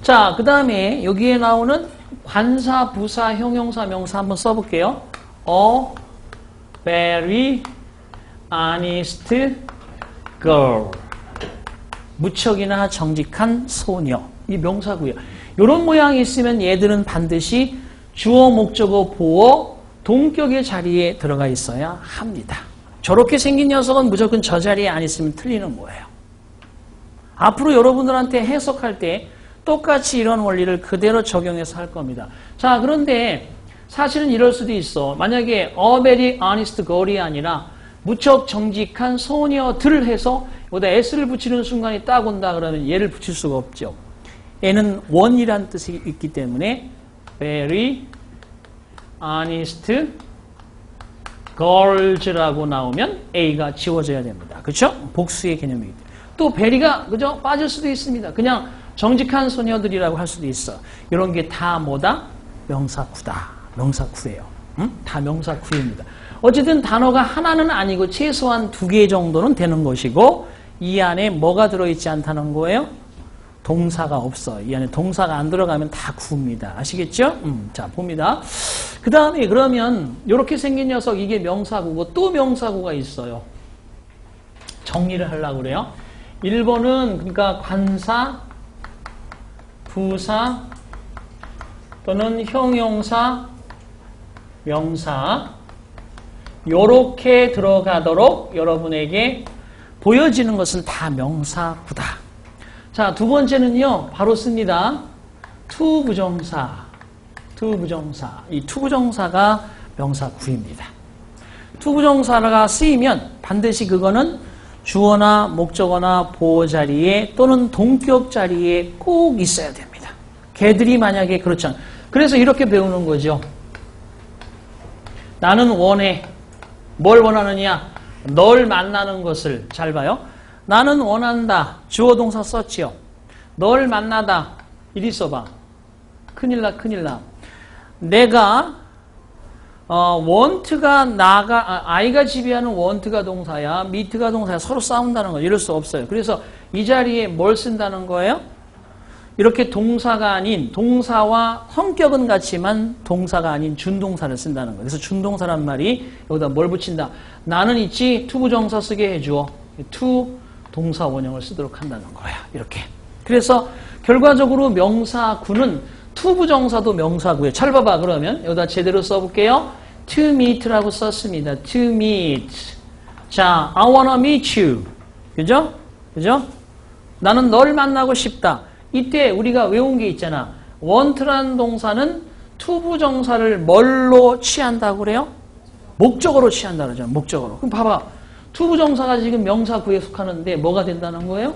자, 그 다음에 여기에 나오는 관사, 부사, 형용사, 명사 한번 써볼게요. A very honest girl. 무척이나 정직한 소녀. 이 명사구예요. 이런 모양이 있으면 얘들은 반드시 주어, 목적어, 보어, 동격의 자리에 들어가 있어야 합니다. 저렇게 생긴 녀석은 무조건 저 자리에 안 있으면 틀리는 거예요. 앞으로 여러분들한테 해석할 때 똑같이 이런 원리를 그대로 적용해서 할 겁니다. 자, 그런데 사실은 이럴 수도 있어. 만약에 a very honest girl이 아니라 무척 정직한 소녀들을 해서 여기다 s를 붙이는 순간이 딱 온다 그러면 얘를 붙일 수가 없죠. 얘는 원이란 뜻이 있기 때문에 very honest girls라고 나오면 A가 지워져야 됩니다. 그렇죠? 복수의 개념이기 때문에. 또 very가 그죠? 빠질 수도 있습니다. 그냥 정직한 소녀들이라고 할 수도 있어. 이런 게 다 뭐다? 명사구다. 명사구예요. 응? 다 명사구입니다. 어쨌든 단어가 하나는 아니고 최소한 2개 정도는 되는 것이고 이 안에 뭐가 들어있지 않다는 거예요? 동사가 없어. 이 안에 동사가 안 들어가면 다 구입니다. 아시겠죠? 자, 봅니다. 그 다음에 그러면 이렇게 생긴 녀석 이게 명사구고 또 명사구가 있어요. 정리를 하려고 그래요. 1번은 그러니까 관사, 부사 또는 형용사, 명사 요렇게 들어가도록 여러분에게 보여지는 것은 다 명사구다. 자, 두 번째는요. 바로 씁니다. 투부정사. 이 투부정사가 명사구입니다. 투부정사가 쓰이면 반드시 그거는 주어나 목적어나 보어 자리에 또는 동격 자리에 꼭 있어야 됩니다. 걔들이 만약에 그렇지 않아. 그래서 이렇게 배우는 거죠. 나는 원해. 뭘 원하느냐? 널 만나는 것을. 잘 봐요. 나는 원한다. 주어 동사 썼지요. 널 만나다. 이리 써봐. 큰일 나, 큰일 나. 내가 want가 I가 지배하는 want가 동사야, meet가 동사야. 서로 싸운다는 거예요. 이럴 수 없어요. 그래서 이 자리에 뭘 쓴다는 거예요? 이렇게 동사가 아닌, 동사와 성격은 같지만 동사가 아닌 준동사를 쓴다는 거예요. 그래서 준동사란 말이 여기다 뭘 붙인다? 나는 있지, 투부정사 쓰게 해줘. to 동사 원형을 쓰도록 한다는 거야. 이렇게. 그래서 결과적으로 명사구는 투부정사도 명사구예요. 잘 봐봐. 그러면 여기다 제대로 써볼게요. to meet라고 썼습니다. to meet. 자, I wanna meet you. 그죠? 그죠? 나는 널 만나고 싶다. 이때 우리가 외운 게 있잖아. want라는 동사는 투부정사를 뭘로 취한다고 그래요? 목적어로 취한다고 그러잖아. 목적어로. 그럼 봐봐. 투부정사가 지금 명사구에 속하는데 뭐가 된다는 거예요?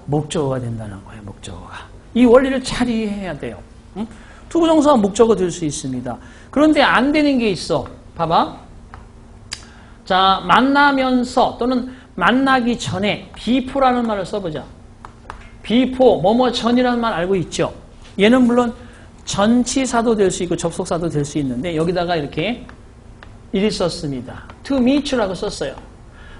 목적어가 된다는 거예요. 목적어가. 이 원리를 잘 이해해야 돼요. 응? 투부정사가 목적어 될 수 있습니다. 그런데 안 되는 게 있어. 봐봐. 자, 만나면서 또는 만나기 전에 before라는 말을 써보자. before, 뭐뭐 전이라는 말 알고 있죠? 얘는 물론 전치사도 될 수 있고 접속사도 될 수 있는데 여기다가 이렇게 이리 썼습니다. to meet you라고 썼어요.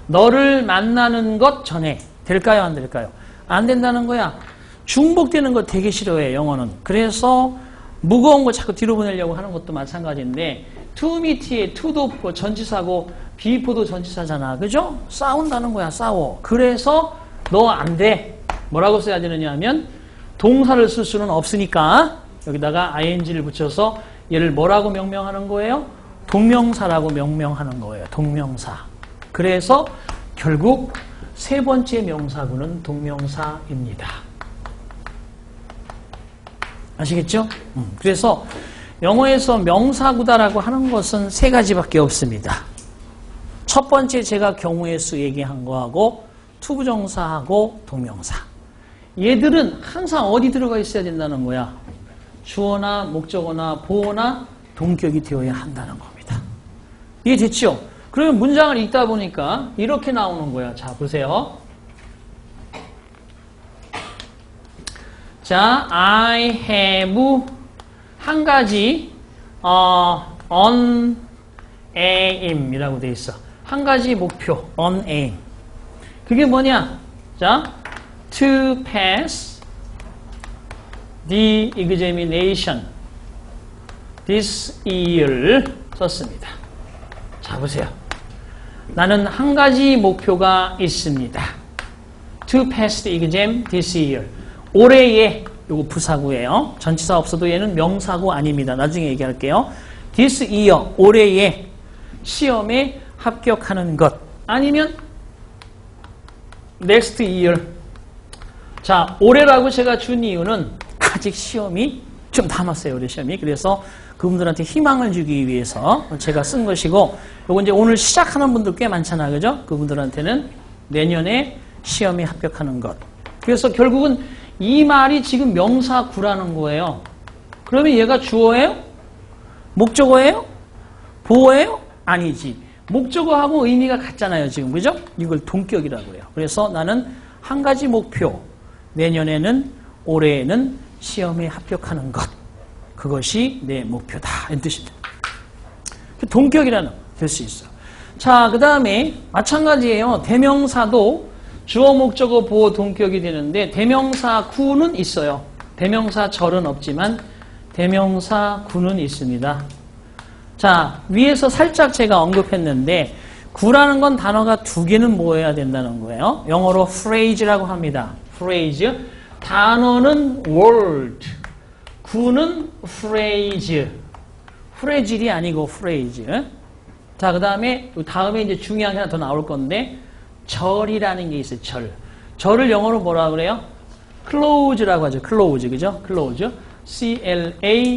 너를 만나는 것 전에. 될까요? 안 될까요? 안 된다는 거야. 중복되는 거 되게 싫어해, 영어는. 그래서 무거운 거 자꾸 뒤로 보내려고 하는 것도 마찬가지인데 to meet에 to도 없고 전치사고 before도 전치사잖아. 그죠? 싸운다는 거야. 싸워. 그래서 너 안 돼. 뭐라고 써야 되느냐 하면 동사를 쓸 수는 없으니까 여기다가 ing를 붙여서 얘를 뭐라고 명명하는 거예요? 동명사라고 명명하는 거예요. 동명사. 그래서 결국 세 번째 명사구는 동명사입니다. 아시겠죠? 그래서 영어에서 명사구다라고 하는 것은 세 가지밖에 없습니다. 첫 번째 제가 경우의 수 얘기한 거하고 투부정사하고 동명사. 얘들은 항상 어디 들어가 있어야 된다는 거야? 주어나 목적어나 보어나 동격이 되어야 한다는 겁니다. 이해됐죠? 그러면 문장을 읽다 보니까 이렇게 나오는 거야. 자, 보세요. 자, I have 한 가지 on aim 이라고 돼 있어. 한 가지 목표 on aim. 그게 뭐냐? 자, to pass the examination this year 썼습니다. 자, 보세요. 나는 한 가지 목표가 있습니다. To pass the exam this year. 올해에, 요거 부사구예요. 전치사 없어도 얘는 명사구 아닙니다. 나중에 얘기할게요. This year, 올해에 시험에 합격하는 것. 아니면 next year. 자, 올해라고 제가 준 이유는 아직 시험이 좀 남았어요. 올해 시험이. 그래서 그분들한테 희망을 주기 위해서 제가 쓴 것이고, 요거 이제 오늘 시작하는 분들 꽤 많잖아. 그죠? 그분들한테는 내년에 시험에 합격하는 것. 그래서 결국은 이 말이 지금 명사구라는 거예요. 그러면 얘가 주어예요? 목적어예요? 보어예요? 아니지. 목적어하고 의미가 같잖아요. 지금. 그죠? 이걸 동격이라고 해요. 그래서 나는 한 가지 목표. 내년에는, 올해에는 시험에 합격하는 것. 그것이 내 목표다. 이런 뜻입니다. 동격이라는 될 수 있어. 자, 그 다음에 마찬가지예요. 대명사도 주어, 목적어, 보어, 동격이 되는데 대명사 구는 있어요. 대명사 절은 없지만 대명사 구는 있습니다. 자, 위에서 살짝 제가 언급했는데 구라는 건 단어가 두 개는 모여야 된다는 거예요. 영어로 phrase라고 합니다. phrase. 단어는 word. 구는 phrase. phrase이 아니고 phrase. 자, 그 다음에 이제 중요한 게 하나 더 나올 건데 절이라는 게 있어요. 절. 절을 영어로 뭐라 그래요? close라고 하죠. close. 그죠? close.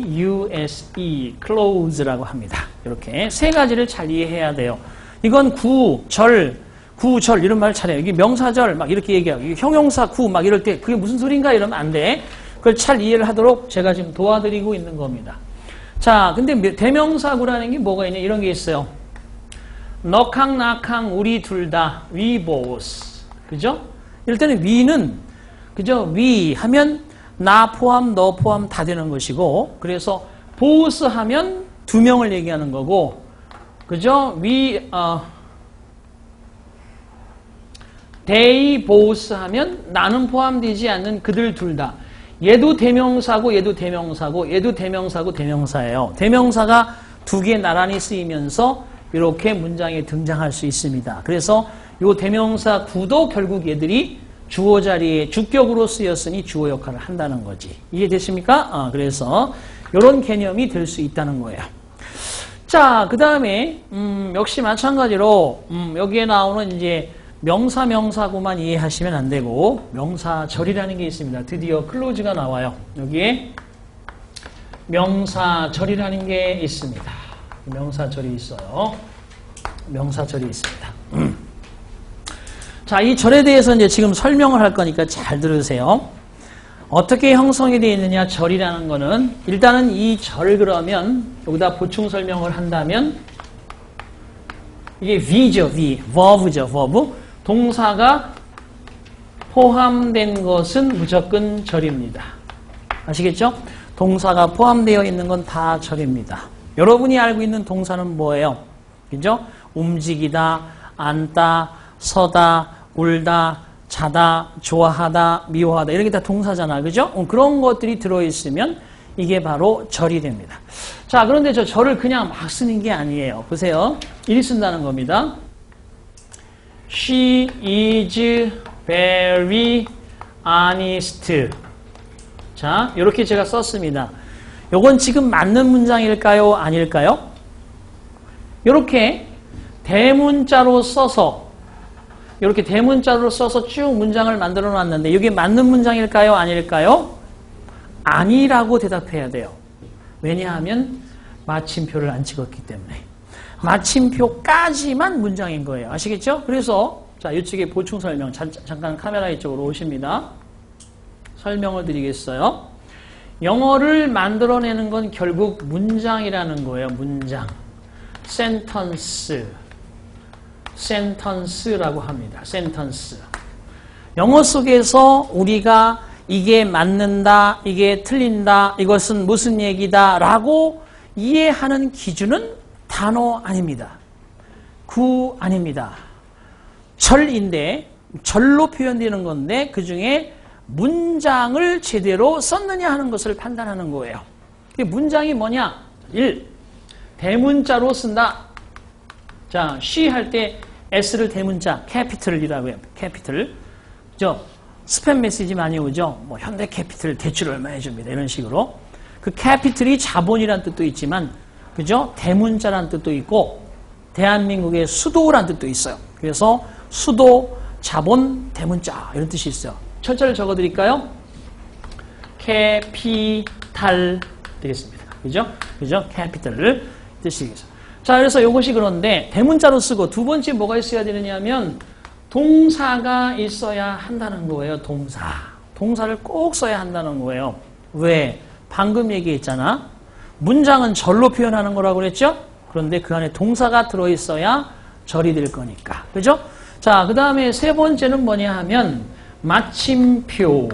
C-L-A-U-S-E. close라고 합니다. 이렇게 세 가지를 잘 이해해야 돼요. 이건 구, 절. 구절 이런 말 잘해요. 이게 명사절 막 이렇게 얘기하고 형용사 구 막 이럴 때 그게 무슨 소린가 이러면 안 돼. 그걸 잘 이해를 하도록 제가 지금 도와드리고 있는 겁니다. 자, 근데 대명사구라는 게 뭐가 있냐 이런 게 있어요. 너캉 나캉 우리 둘 다 we both. 그죠? 이럴 때는 we는 그죠? we 하면 나 포함 너 포함 다 되는 것이고 그래서 both 하면 두 명을 얘기하는 거고 그죠? they both 하면 나는 포함되지 않는 그들 둘 다. 얘도 대명사고 얘도 대명사고 얘도 대명사고 대명사예요. 대명사가 두 개 나란히 쓰이면서 이렇게 문장에 등장할 수 있습니다. 그래서 이 대명사 구도 결국 얘들이 주어 자리에 주격으로 쓰였으니 주어 역할을 한다는 거지. 이해되십니까? 그래서 이런 개념이 될 수 있다는 거예요. 자, 그 다음에 역시 마찬가지로 여기에 나오는 이제 명사구만 이해하시면 안 되고 명사절이라는 게 있습니다. 드디어 클로즈가 나와요. 여기에 명사절이라는 게 있습니다. 명사절이 있어요. 명사절이 있습니다. 자, 이 절에 대해서 이제 지금 설명을 할 거니까 잘 들으세요. 어떻게 형성이 되어 있느냐, 절이라는 거는 일단은 이 절 그러면 여기다 보충 설명을 한다면 이게 V죠, V. verb죠, verb. 동사가 포함된 것은 무조건 절입니다. 아시겠죠? 동사가 포함되어 있는 건 다 절입니다. 여러분이 알고 있는 동사는 뭐예요? 그죠? 움직이다, 앉다, 서다, 울다, 자다, 좋아하다, 미워하다 이런 게 다 동사잖아. 그죠? 그런 것들이 들어있으면 이게 바로 절이 됩니다. 자, 그런데 저 절을 그냥 막 쓰는 게 아니에요. 보세요. 이리 쓴다는 겁니다. She is very honest. 자, 이렇게 제가 썼습니다. 요건 지금 맞는 문장일까요? 아닐까요? 이렇게 대문자로 써서 이렇게 대문자로 써서 쭉 문장을 만들어 놨는데 이게 맞는 문장일까요? 아닐까요? 아니라고 대답해야 돼요. 왜냐하면 마침표를 안 찍었기 때문에. 마침표까지만 문장인 거예요. 아시겠죠? 그래서 자, 이쪽에 보충 설명 잠깐 카메라 이쪽으로 오십니다. 설명을 드리겠어요. 영어를 만들어내는 건 결국 문장이라는 거예요. 문장. 센턴스라고 합니다. 센턴스. 영어 속에서 우리가 이게 맞는다, 이게 틀린다, 이것은 무슨 얘기다 라고 이해하는 기준은 단어 아닙니다. 구 아닙니다. 절인데 절로 표현되는 건데 그중에 문장을 제대로 썼느냐 하는 것을 판단하는 거예요. 문장이 뭐냐? 1. 대문자로 쓴다. 자, she 할 때 S를 대문자, 캐피털이라고 해요. 캐피털. 그죠? 스팸 메시지 많이 오죠? 뭐, 현대 캐피털 대출 얼마 해줍니다. 이런 식으로. 그 캐피털이 자본이란 뜻도 있지만, 그죠? 대문자란 뜻도 있고, 대한민국의 수도란 뜻도 있어요. 그래서 수도, 자본, 대문자. 이런 뜻이 있어요. 철자를 적어 드릴까요? 캐피탈 되겠습니다. 그죠? 그죠? 캐피털을 뜻이겠어요. 자, 그래서 이것이 그런데 대문자로 쓰고 두 번째 뭐가 있어야 되느냐 하면 동사가 있어야 한다는 거예요. 동사. 동사를 꼭 써야 한다는 거예요. 왜? 방금 얘기했잖아. 문장은 절로 표현하는 거라고 그랬죠? 그런데 그 안에 동사가 들어있어야 절이 될 거니까. 그죠? 자, 그 다음에 세 번째는 뭐냐 하면 마침표,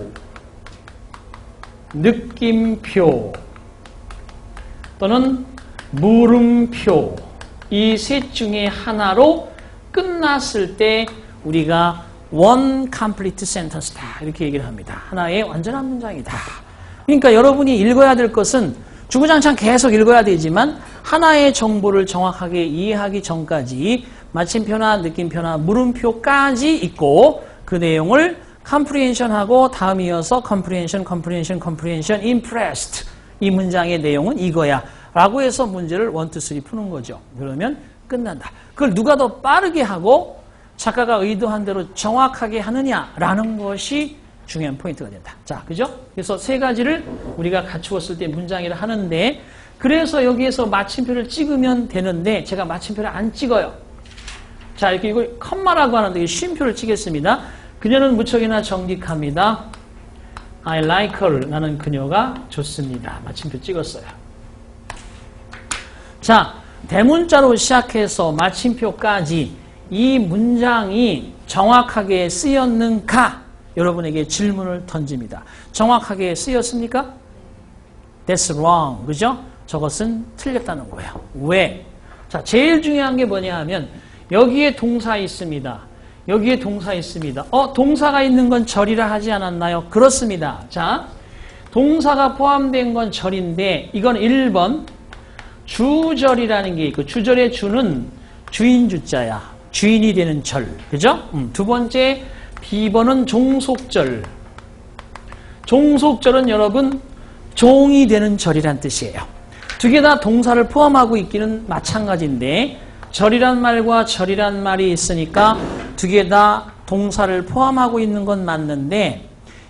느낌표 또는 물음표 이 셋 중에 하나로 끝났을 때 우리가 one complete sentence다 이렇게 얘기를 합니다. 하나의 완전한 문장이다. 그러니까 여러분이 읽어야 될 것은 주구장창 계속 읽어야 되지만 하나의 정보를 정확하게 이해하기 전까지 마침표나 느낌표나 물음표까지 있고 그 내용을 comprehension하고 다음 이어서 comprehension, impressed 이 문장의 내용은 이거야 라고 해서 문제를 1, 2, 3 푸는 거죠. 그러면 끝난다. 그걸 누가 더 빠르게 하고 작가가 의도한 대로 정확하게 하느냐라는 것이 중요한 포인트가 된다. 자, 그죠? 그래서 세 가지를 우리가 갖추었을 때 문장이라 하는데 그래서 여기에서 마침표를 찍으면 되는데 제가 마침표를 안 찍어요. 자, 이렇게 이거 컴마라고 하는데 쉼표를 치겠습니다. 그녀는 무척이나 정직합니다. I like her. 나는 그녀가 좋습니다. 마침표 찍었어요. 자, 대문자로 시작해서 마침표까지 이 문장이 정확하게 쓰였는가? 여러분에게 질문을 던집니다. 정확하게 쓰였습니까? That's wrong. 그죠? 저것은 틀렸다는 거예요. 왜? 자, 제일 중요한 게 뭐냐 하면 여기에 동사 있습니다. 여기에 동사 있습니다. 동사가 있는 건 절이라 하지 않았나요? 그렇습니다. 자, 동사가 포함된 건 절인데 이건 1번 주절이라는 게 있고 주절의 주는 주인 주자야. 주인이 되는 절. 그죠? 두 번째 B번은 종속절. 종속절은 여러분 종이 되는 절이란 뜻이에요. 두 개 다 동사를 포함하고 있기는 마찬가지인데 절이란 말과 절이란 말이 있으니까 두 개 다 동사를 포함하고 있는 건 맞는데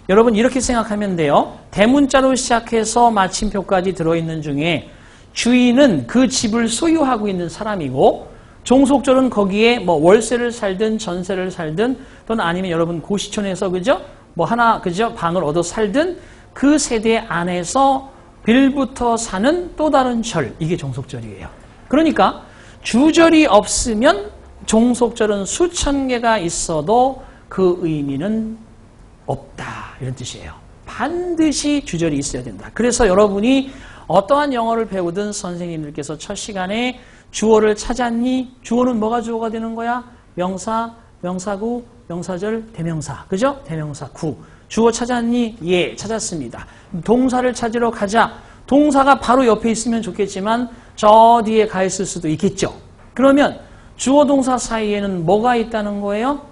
여러분 이렇게 생각하면 돼요. 대문자로 시작해서 마침표까지 들어있는 중에 주인은 그 집을 소유하고 있는 사람이고 종속절은 거기에 뭐 월세를 살든 전세를 살든 또는 아니면 여러분 고시촌에서 그죠? 뭐 하나 그죠? 방을 얻어 살든 그 세대 안에서 빌부터 사는 또 다른 절, 이게 종속절이에요. 그러니까 주절이 없으면 종속절은 수천 개가 있어도 그 의미는 없다 이런 뜻이에요. 반드시 주절이 있어야 된다. 그래서 여러분이 어떠한 영어를 배우든 선생님들께서 첫 시간에 주어를 찾았니? 주어는 뭐가 주어가 되는 거야? 명사, 명사구, 명사절, 대명사. 그죠? 대명사 구. 주어 찾았니? 예, 찾았습니다. 동사를 찾으러 가자. 동사가 바로 옆에 있으면 좋겠지만 저 뒤에 가 있을 수도 있겠죠. 그러면 주어 동사 사이에는 뭐가 있다는 거예요?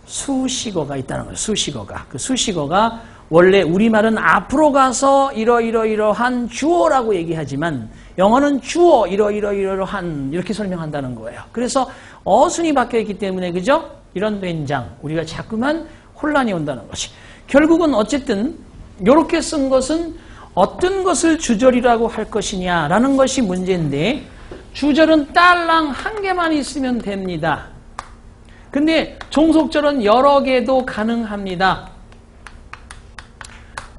수식어가 있다는 거예요. 수식어가. 그 수식어가 원래 우리말은 앞으로 가서 이러이러이러한 주어라고 얘기하지만 영어는 주어 이러이러이러한 이렇게 설명한다는 거예요. 그래서 어순이 바뀌어 있기 때문에 그죠? 이런 된장 우리가 자꾸만 혼란이 온다는 것이. 결국은 어쨌든 이렇게 쓴 것은 어떤 것을 주절이라고 할 것이냐라는 것이 문제인데 주절은 딸랑 한 개만 있으면 됩니다. 근데 종속절은 여러 개도 가능합니다.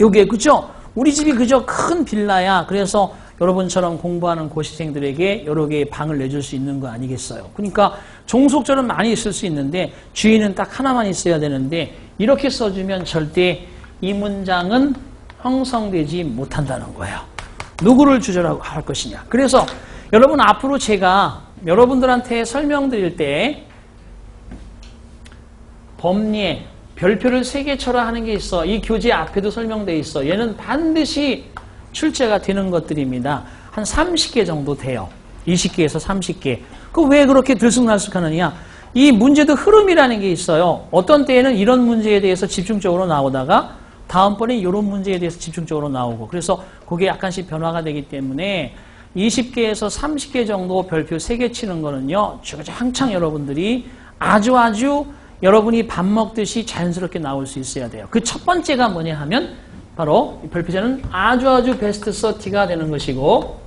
요게 그죠? 우리 집이 그저 큰 빌라야. 그래서 여러분처럼 공부하는 고시생들에게 여러 개의 방을 내줄 수 있는 거 아니겠어요? 그러니까 종속절은 많이 있을 수 있는데 주인은 딱 하나만 있어야 되는데 이렇게 써주면 절대 이 문장은 형성되지 못한다는 거예요. 누구를 주절하고 할 것이냐. 그래서 여러분 앞으로 제가 여러분들한테 설명드릴 때 법리에 별표를 3개 쳐라 하는 게 있어. 이 교재 앞에도 설명되어 있어. 얘는 반드시 출제가 되는 것들입니다. 한 30개 정도 돼요. 20개에서 30개. 그 왜 그렇게 들쑥날쑥하느냐. 이 문제도 흐름이라는 게 있어요. 어떤 때에는 이런 문제에 대해서 집중적으로 나오다가 다음번에 이런 문제에 대해서 집중적으로 나오고 그래서 그게 약간씩 변화가 되기 때문에 20개에서 30개 정도 별표 3개 치는 거는요. 한창 여러분들이 아주 여러분이 밥 먹듯이 자연스럽게 나올 수 있어야 돼요. 그 첫 번째가 뭐냐 하면 바로 별표제는 아주 베스트 30가 되는 것이고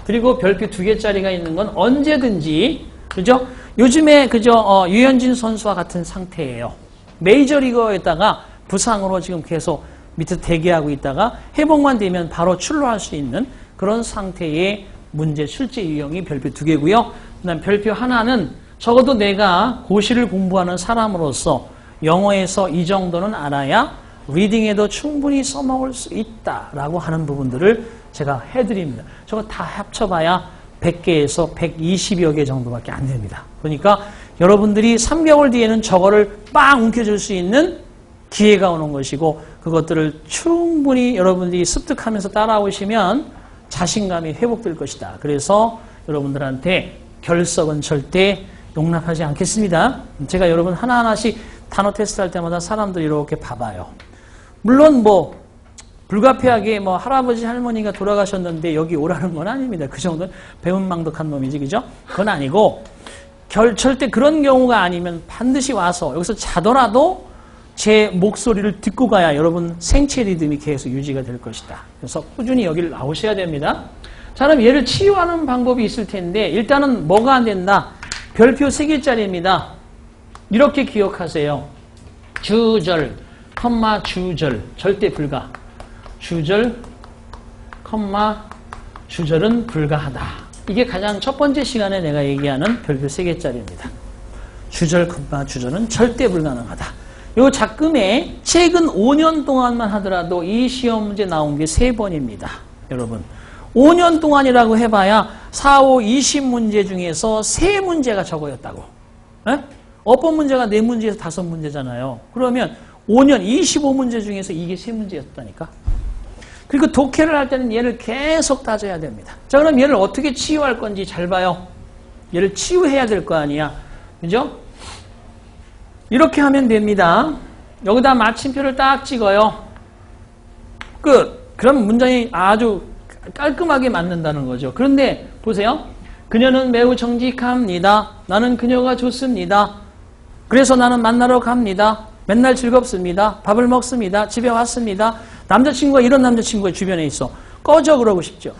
그리고 별표 2개짜리가 있는 건 언제든지 그죠? 요즘에 그죠? 유현진 선수와 같은 상태예요. 메이저리거에다가 부상으로 지금 계속 밑에 대기하고 있다가 회복만 되면 바로 출루할 수 있는 그런 상태의 문제 출제 유형이 별표 2개고요. 그다음 별표 하나는 적어도 내가 고시를 공부하는 사람으로서 영어에서 이 정도는 알아야 리딩에도 충분히 써먹을 수 있다라고 하는 부분들을 제가 해드립니다. 저거 다 합쳐봐야 100개에서 120여 개 정도밖에 안 됩니다. 그러니까 여러분들이 3개월 뒤에는 저거를 빵 움켜줄 수 있는 기회가 오는 것이고 그것들을 충분히 여러분들이 습득하면서 따라오시면 자신감이 회복될 것이다. 그래서 여러분들한테 결석은 절대 용납하지 않겠습니다. 제가 여러분 하나하나씩 단어 테스트 할 때마다 사람들 이렇게 봐봐요. 물론 뭐 불가피하게 뭐 할아버지 할머니가 돌아가셨는데 여기 오라는 건 아닙니다. 그 정도는 배은망덕한 놈이지 그죠? 그건 아니고 절대 그런 경우가 아니면 반드시 와서 여기서 자더라도 제 목소리를 듣고 가야 여러분 생체 리듬이 계속 유지가 될 것이다. 그래서 꾸준히 여기를 나오셔야 됩니다. 자, 그럼 얘를 치유하는 방법이 있을 텐데 일단은 뭐가 안 된다? 별표 3개짜리입니다. 이렇게 기억하세요. 주절, 컴마 주절, 절대 불가. 주절, 컴마 주절은 불가하다. 이게 가장 첫 번째 시간에 내가 얘기하는 별표 3개짜리입니다. 주절, 컴마 주절은 절대 불가능하다. 요 작금에 최근 5년 동안만 하더라도 이 시험 문제 나온 게 3번입니다. 여러분 5년 동안이라고 해봐야 4, 5, 20문제 중에서 3문제가 저거였다고. 에? 어법 문제가 4문제에서 5문제잖아요. 그러면 5년 25문제 중에서 이게 3문제였다니까. 그리고 독해를 할 때는 얘를 계속 따져야 됩니다. 자, 그럼 얘를 어떻게 치유할 건지 잘 봐요. 얘를 치유해야 될 거 아니야. 그죠? 이렇게 하면 됩니다. 여기다 마침표를 딱 찍어요. 끝. 그럼 문장이 아주 깔끔하게 맞는다는 거죠. 그런데 보세요. 그녀는 매우 정직합니다. 나는 그녀가 좋습니다. 그래서 나는 만나러 갑니다. 맨날 즐겁습니다. 밥을 먹습니다. 집에 왔습니다. 남자친구가 이런 남자친구가 주변에 있어. 꺼져 그러고 싶죠.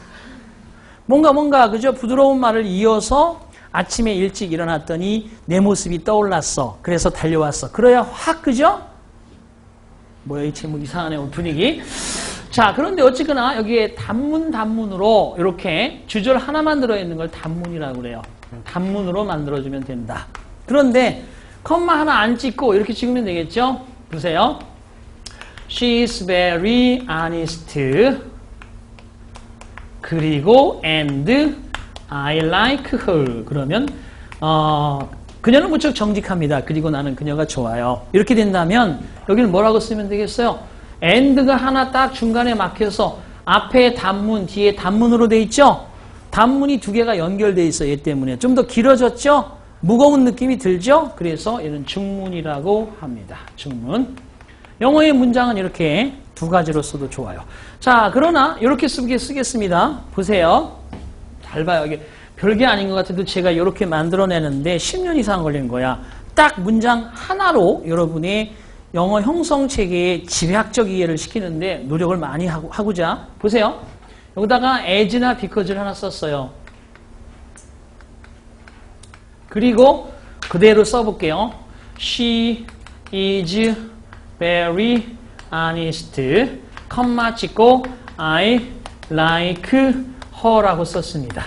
뭔가 그죠? 부드러운 말을 이어서 아침에 일찍 일어났더니 내 모습이 떠올랐어. 그래서 달려왔어. 그래야 확 그죠? 뭐야 이 제목 이상하네 분위기. 자, 그런데 어쨌거나 여기에 단문으로 이렇게 주절 하나만 들어있는 걸 단문이라고 그래요. 단문으로 만들어주면 된다. 그런데 컴마 하나 안 찍고 이렇게 찍으면 되겠죠? 보세요. She's very honest. 그리고 and I like her. 그러면 그녀는 무척 정직합니다. 그리고 나는 그녀가 좋아요. 이렇게 된다면 여기는 뭐라고 쓰면 되겠어요? and가 하나 딱 중간에 막혀서 앞에 단문, 뒤에 단문으로 돼 있죠? 단문이 2개가 연결돼 있어 얘 때문에. 좀 더 길어졌죠? 무거운 느낌이 들죠? 그래서 얘는 중문이라고 합니다. 중문. 영어의 문장은 이렇게 2가지로 써도 좋아요. 자, 그러나 이렇게 쓰겠습니다. 보세요. 잘 봐요. 이게 별게 아닌 것 같아도 제가 이렇게 만들어내는데 10년 이상 걸린 거야. 딱 문장 하나로 여러분의 영어 형성 체계의 지배학적 이해를 시키는데 노력을 많이 하고자. 보세요. 여기다가 as나 because를 하나 썼어요. 그리고 그대로 써볼게요. She is very honest. 컴마 찍고 I like her라고 썼습니다.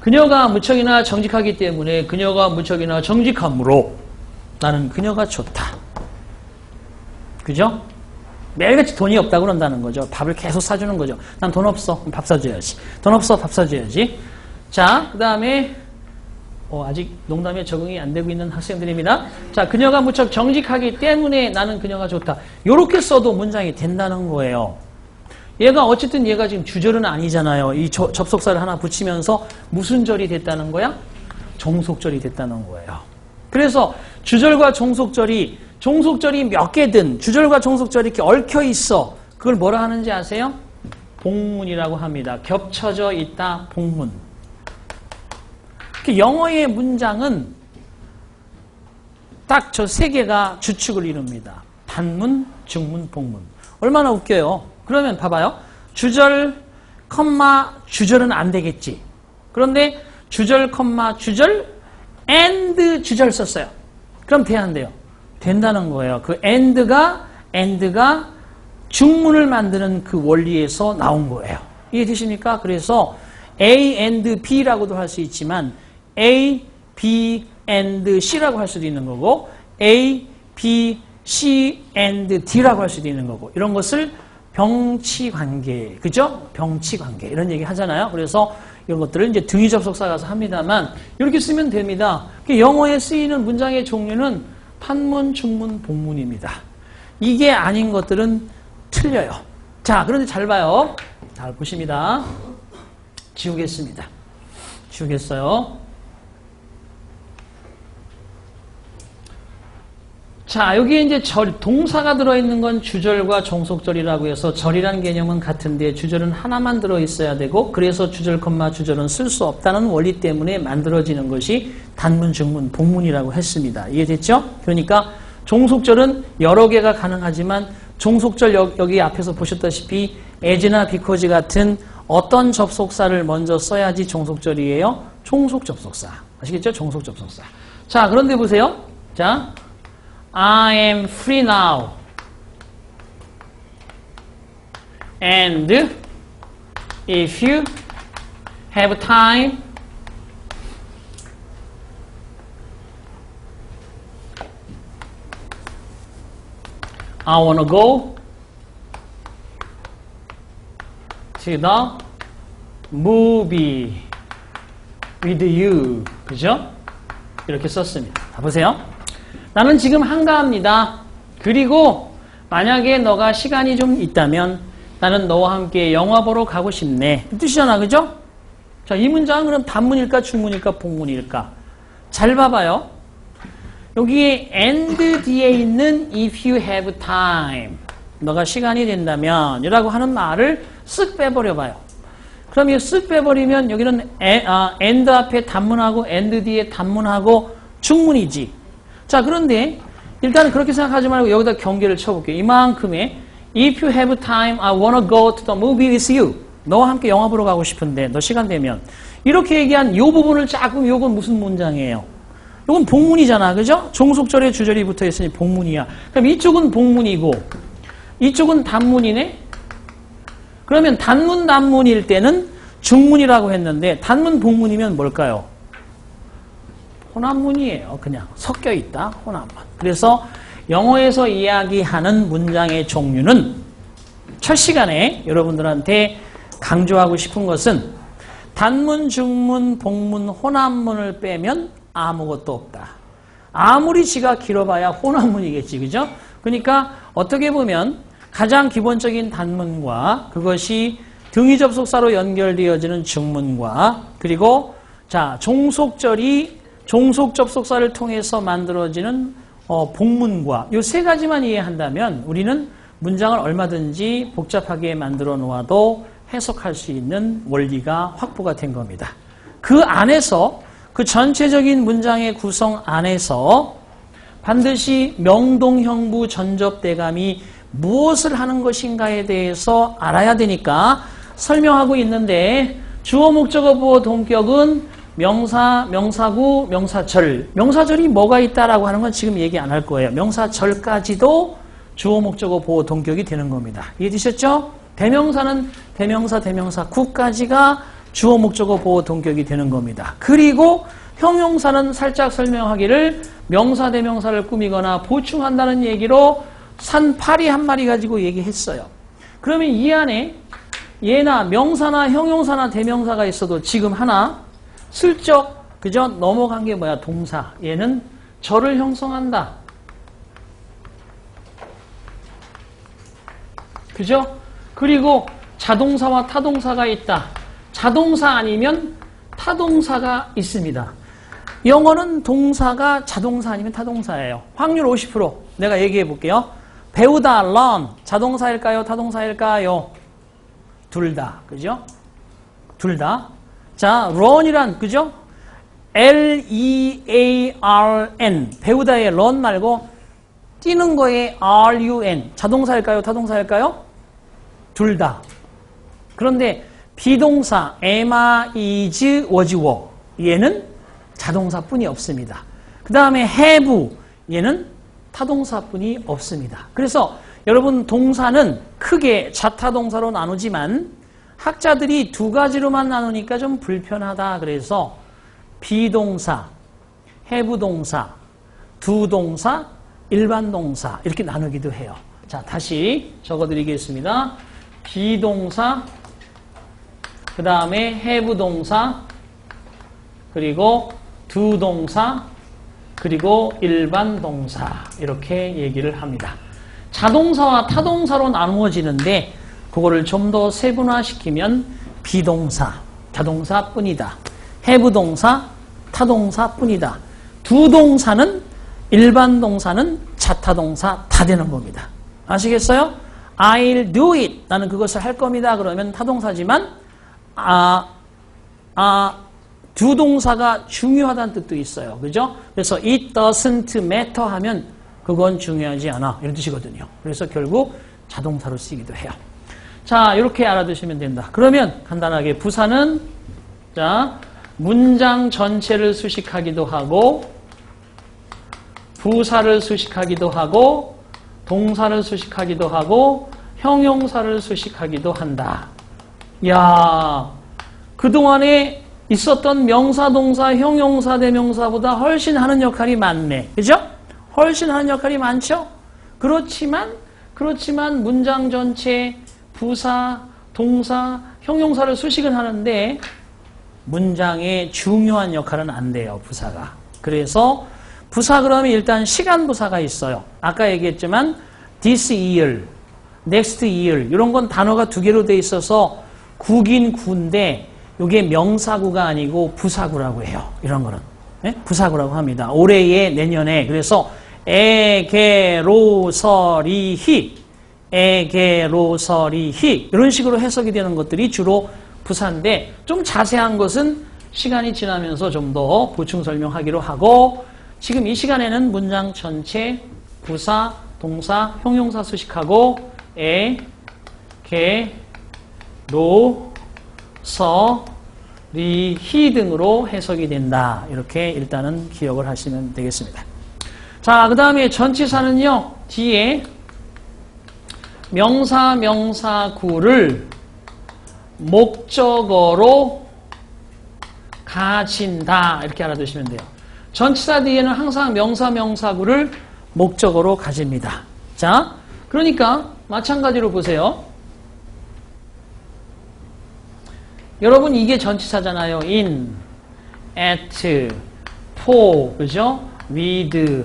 그녀가 무척이나 정직하기 때문에 그녀가 무척이나 정직함으로 나는 그녀가 좋다. 그죠? 매일같이 돈이 없다고 그런다는 거죠. 밥을 계속 사주는 거죠. 난 돈 없어. 밥 사줘야지. 돈 없어. 밥 사줘야지. 자, 그 다음에 아직 농담에 적응이 안 되고 있는 학생들입니다. 자, 그녀가 무척 정직하기 때문에 나는 그녀가 좋다. 이렇게 써도 문장이 된다는 거예요. 얘가 어쨌든 얘가 지금 주절은 아니잖아요. 이 접속사를 하나 붙이면서 무슨 절이 됐다는 거야? 종속절이 됐다는 거예요. 그래서 주절과 종속절이 몇 개든 주절과 종속절이 이렇게 얽혀 있어. 그걸 뭐라 하는지 아세요? 복문이라고 합니다. 겹쳐져 있다. 복문. 영어의 문장은 딱 저 3개가 주축을 이룹니다. 단문, 중문, 복문. 얼마나 웃겨요. 그러면 봐봐요. 주절, 컴마, 주절은 안 되겠지. 그런데 주절, 컴마, 주절, and 주절 썼어요. 그럼 돼야 안 돼요? 된다는 거예요. 그 and가 중문을 만드는 그 원리에서 나온 거예요. 이해되십니까? 그래서 A and B라고도 할 수 있지만 A, B and C라고 할 수도 있는 거고 A, B, C and D라고 할 수도 있는 거고 이런 것을 병치관계, 그죠? 병치관계 이런 얘기 하잖아요. 그래서 이런 것들을 이제 등위 접속사 가서 합니다만 이렇게 쓰면 됩니다. 영어에 쓰이는 문장의 종류는 판문, 중문, 복문입니다. 이게 아닌 것들은 틀려요. 자, 그런데 잘 봐요. 잘 보십니다. 지우겠습니다. 지우겠어요. 자, 여기에 이제 동사가 들어있는 건 주절과 종속절이라고 해서 절이란 개념은 같은데 주절은 하나만 들어있어야 되고 그래서 주절, 주절은 쓸 수 없다는 원리 때문에 만들어지는 것이 단문, 중문, 복문이라고 했습니다. 이해됐죠? 그러니까 종속절은 여러 개가 가능하지만 종속절 여기 앞에서 보셨다시피 as나 because 같은 어떤 접속사를 먼저 써야지 종속절이에요? 종속 접속사. 아시겠죠? 종속 접속사. 자, 그런데 보세요. 자, I am free now. And if you have time, I wanna go to the movie with you. 그죠? 이렇게 썼습니다. 자, 보세요. 나는 지금 한가합니다. 그리고 만약에 너가 시간이 좀 있다면 나는 너와 함께 영화 보러 가고 싶네. 이 뜻이잖아. 그죠? 자, 이 문장은 그럼 단문일까, 중문일까, 복문일까? 잘 봐봐요. 여기에 and 뒤에 있는 if you have time. 너가 시간이 된다면 이라고 하는 말을 쓱 빼버려봐요. 그럼 이거 쓱 빼버리면 여기는 and 앞에 단문하고 and 뒤에 단문하고 중문이지. 자, 그런데 일단은 그렇게 생각하지 말고 여기다 경계를 쳐볼게요. 이만큼의 if you have time, I wanna go to the movie with you. 너와 함께 영화 보러 가고 싶은데 너 시간 되면. 이렇게 얘기한 이 부분을 자꾸 이건 무슨 문장이에요? 이건 복문이잖아. 그죠? 종속절에 주절이 붙어 있으니 복문이야. 그럼 이쪽은 복문이고 이쪽은 단문이네? 그러면 단문일 때는 중문이라고 했는데 단문 복문이면 뭘까요? 혼합문이에요. 그냥 섞여 있다. 혼합문. 그래서 영어에서 이야기하는 문장의 종류는 첫 시간에 여러분들한테 강조하고 싶은 것은 단문, 중문, 복문, 혼합문을 빼면 아무것도 없다. 아무리 지가 길어봐야 혼합문이겠지. 그죠? 그러니까 어떻게 보면 가장 기본적인 단문과 그것이 등위 접속사로 연결되어지는 중문과 그리고 자 종속절이 종속 접속사를 통해서 만들어지는 복문과 이 세 가지만 이해한다면 우리는 문장을 얼마든지 복잡하게 만들어 놓아도 해석할 수 있는 원리가 확보가 된 겁니다. 그 안에서 그 전체적인 문장의 구성 안에서 반드시 명동형부 전접대감이 무엇을 하는 것인가에 대해서 알아야 되니까 설명하고 있는데 주어, 목적어, 보어, 동격은 명사, 명사구, 명사절. 명사절이 뭐가 있다라고 하는 건 지금 얘기 안 할 거예요. 명사절까지도 주어, 목적어, 보어, 동격이 되는 겁니다. 이해되셨죠? 대명사는 대명사, 대명사구까지가 주어, 목적어, 보어, 동격이 되는 겁니다. 그리고 형용사는 살짝 설명하기를 명사, 대명사를 꾸미거나 보충한다는 얘기로 산 파리 한 마리 가지고 얘기했어요. 그러면 이 안에 얘나 명사나 형용사나 대명사가 있어도 지금 하나 슬쩍 그저 넘어간 게 뭐야? 동사. 얘는 절을 형성한다. 그죠? 그리고 자동사와 타동사가 있다. 자동사 아니면 타동사가 있습니다. 영어는 동사가 자동사 아니면 타동사예요. 확률 50%. 내가 얘기해 볼게요. 배우다, learn. 자동사일까요? 타동사일까요? 둘 다. 그죠? 둘 다. 자, run이란, 그죠? L-E-A-R-N. 배우다의 run 말고 뛰는 거에 R-U-N. 자동사일까요? 타동사일까요? 둘 다. 그런데 비동사 am, is, was, were. 얘는 자동사뿐이 없습니다. 그 다음에 have. 얘는 타동사뿐이 없습니다. 그래서 여러분 동사는 크게 자타동사로 나누지만 학자들이 두 가지로만 나누니까 좀 불편하다. 그래서 비동사, have 동사, 두 동사, 일반 동사 이렇게 나누기도 해요. 자, 다시 적어드리겠습니다. 비동사, 그 다음에 have 동사, 그리고 두 동사, 그리고 일반 동사 이렇게 얘기를 합니다. 자동사와 타동사로 나누어지는데 그거를 좀 더 세분화시키면 비동사, 자동사뿐이다. have 동사, 타동사뿐이다. 두 동사는 일반 동사는 자타동사 다 되는 겁니다. 아시겠어요? I'll do it. 나는 그것을 할 겁니다. 그러면 타동사지만 두 동사가 중요하다는 뜻도 있어요. 그죠? 그래서 it doesn't matter 하면 그건 중요하지 않아. 이런 뜻이거든요. 그래서 결국 자동사로 쓰기도 해요. 자, 이렇게 알아두시면 된다. 그러면 간단하게 부사는 자, 문장 전체를 수식하기도 하고 부사를 수식하기도 하고 동사를 수식하기도 하고 형용사를 수식하기도 한다. 야, 그동안에 있었던 명사, 동사, 형용사, 대명사보다 훨씬 하는 역할이 많네. 그죠? 훨씬 하는 역할이 많죠? 그렇지만 문장 전체 부사, 동사, 형용사를 수식은 하는데 문장의 중요한 역할은 안 돼요, 부사가. 그래서 부사 그러면 일단 시간 부사가 있어요. 아까 얘기했지만 this year, next year 이런 건 단어가 두 개로 돼 있어서 구긴 구인데 이게 명사구가 아니고 부사구라고 해요. 이런 거는. 네? 부사구라고 합니다. 올해에 내년에. 그래서 에게로서리히 에게로서리히 이런 식으로 해석이 되는 것들이 주로 부사인데 좀 자세한 것은 시간이 지나면서 좀 더 보충 설명하기로 하고 지금 이 시간에는 문장 전체 부사, 동사, 형용사 수식하고 에, 게, 로, 서, 리, 히 등으로 해석이 된다. 이렇게 일단은 기억을 하시면 되겠습니다. 자, 그 다음에 전치사는요. 뒤에 명사, 명사구를 목적어로 가진다. 이렇게 알아두시면 돼요. 전치사 뒤에는 항상 명사, 명사구를 목적어로 가집니다. 자, 그러니까 마찬가지로 보세요. 여러분 이게 전치사잖아요. in, at, for, 그죠? with,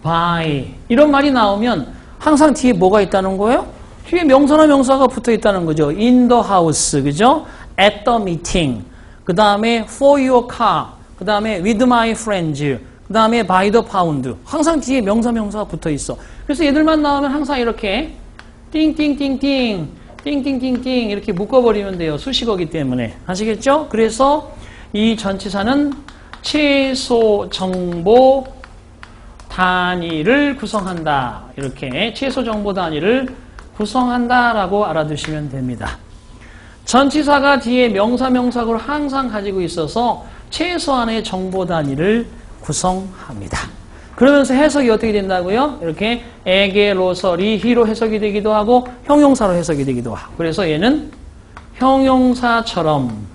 by 이런 말이 나오면 항상 뒤에 뭐가 있다는 거예요? 뒤에 명사나 명사가 붙어 있다는 거죠. in the house, 그죠? at the meeting, 그 다음에 for your car, 그 다음에 with my friends, 그 다음에 by the pound. 항상 뒤에 명사, 명사가 붙어 있어. 그래서 얘들만 나오면 항상 이렇게 띵띵띵띵, 띵띵띵띵 이렇게 묶어버리면 돼요. 수식어기 때문에. 아시겠죠? 그래서 이 전치사는 최소 정보 단위를 구성한다. 이렇게 최소 정보 단위를 구성한다라고 알아두시면 됩니다. 전치사가 뒤에 명사, 명사구를 항상 가지고 있어서 최소한의 정보 단위를 구성합니다. 그러면서 해석이 어떻게 된다고요? 이렇게 에게로서 리히로 해석이 되기도 하고 형용사로 해석이 되기도 하고 그래서 얘는 형용사처럼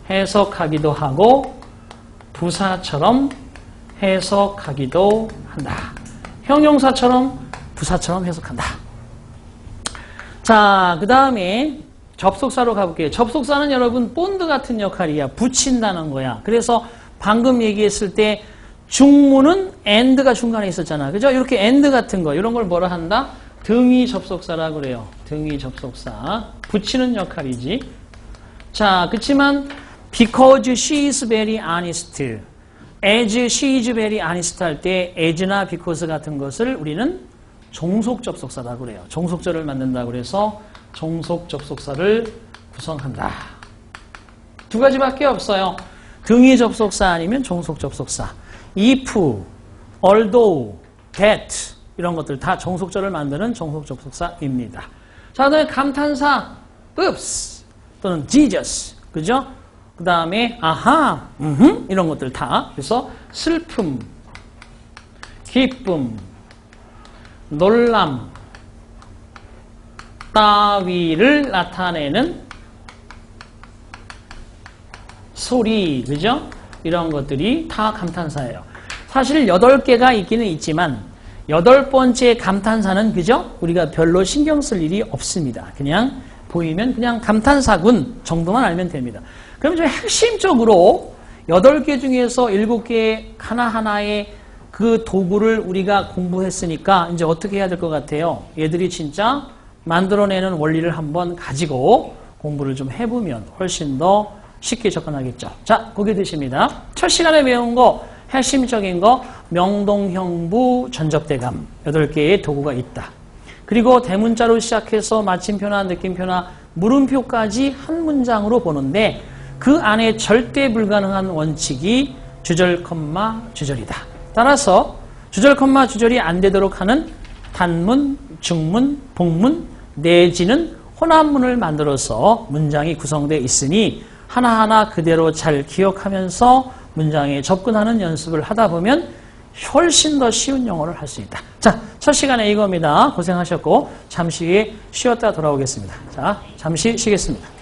해석하기도 하고 부사처럼 해석하기도 한다. 형용사처럼 부사처럼 해석한다. 자, 그 다음에 접속사로 가볼게요. 접속사는 여러분 본드 같은 역할이야. 붙인다는 거야. 그래서 방금 얘기했을 때 중문은 and가 중간에 있었잖아. 그죠? 이렇게 and 같은 거 이런 걸 뭐라 한다? 등위 접속사라고 그래요. 등위 접속사. 붙이는 역할이지. 자, 그렇지만 because she is very honest, as she is very honest 할 때 as나 because 같은 것을 우리는 종속 접속사라고 그래요. 종속절을 만든다고 그래서 종속 접속사를 구성한다. 두 가지밖에 없어요. 등위 접속사 아니면 종속 접속사. if, although, that 이런 것들 다 종속절을 만드는 종속 접속사입니다. 자, 그다음에 감탄사 oops 또는 Jesus, 그죠? 그 다음에 아하, 이런 것들 다. 그래서 슬픔, 기쁨, 놀람 따위를 나타내는 소리, 그죠? 이런 것들이 다 감탄사예요. 사실 8개가 있기는 있지만 8번째 감탄사는 그죠? 우리가 별로 신경 쓸 일이 없습니다. 그냥 보이면 그냥 감탄사군 정도만 알면 됩니다. 그럼 좀 핵심적으로 8개 중에서 7개 하나하나의 그 도구를 우리가 공부했으니까 이제 어떻게 해야 될 것 같아요? 얘들이 진짜 만들어내는 원리를 한번 가지고 공부를 좀 해보면 훨씬 더 쉽게 접근하겠죠. 자, 고개 드십니다. 첫 시간에 배운 거, 핵심적인 거, 명동형부 전접대감 8개의 도구가 있다. 그리고 대문자로 시작해서 마침표나 느낌표나 물음표까지 한 문장으로 보는데 그 안에 절대 불가능한 원칙이 주절, 주절이다. 따라서 주절, 주절이 안 되도록 하는 단문, 중문, 복문 내지는 혼합문을 만들어서 문장이 구성되어 있으니 하나하나 그대로 잘 기억하면서 문장에 접근하는 연습을 하다 보면 훨씬 더 쉬운 영어를 할 수 있다. 자, 첫 시간에 이겁니다. 고생하셨고 잠시 쉬었다 돌아오겠습니다. 자, 잠시 쉬겠습니다.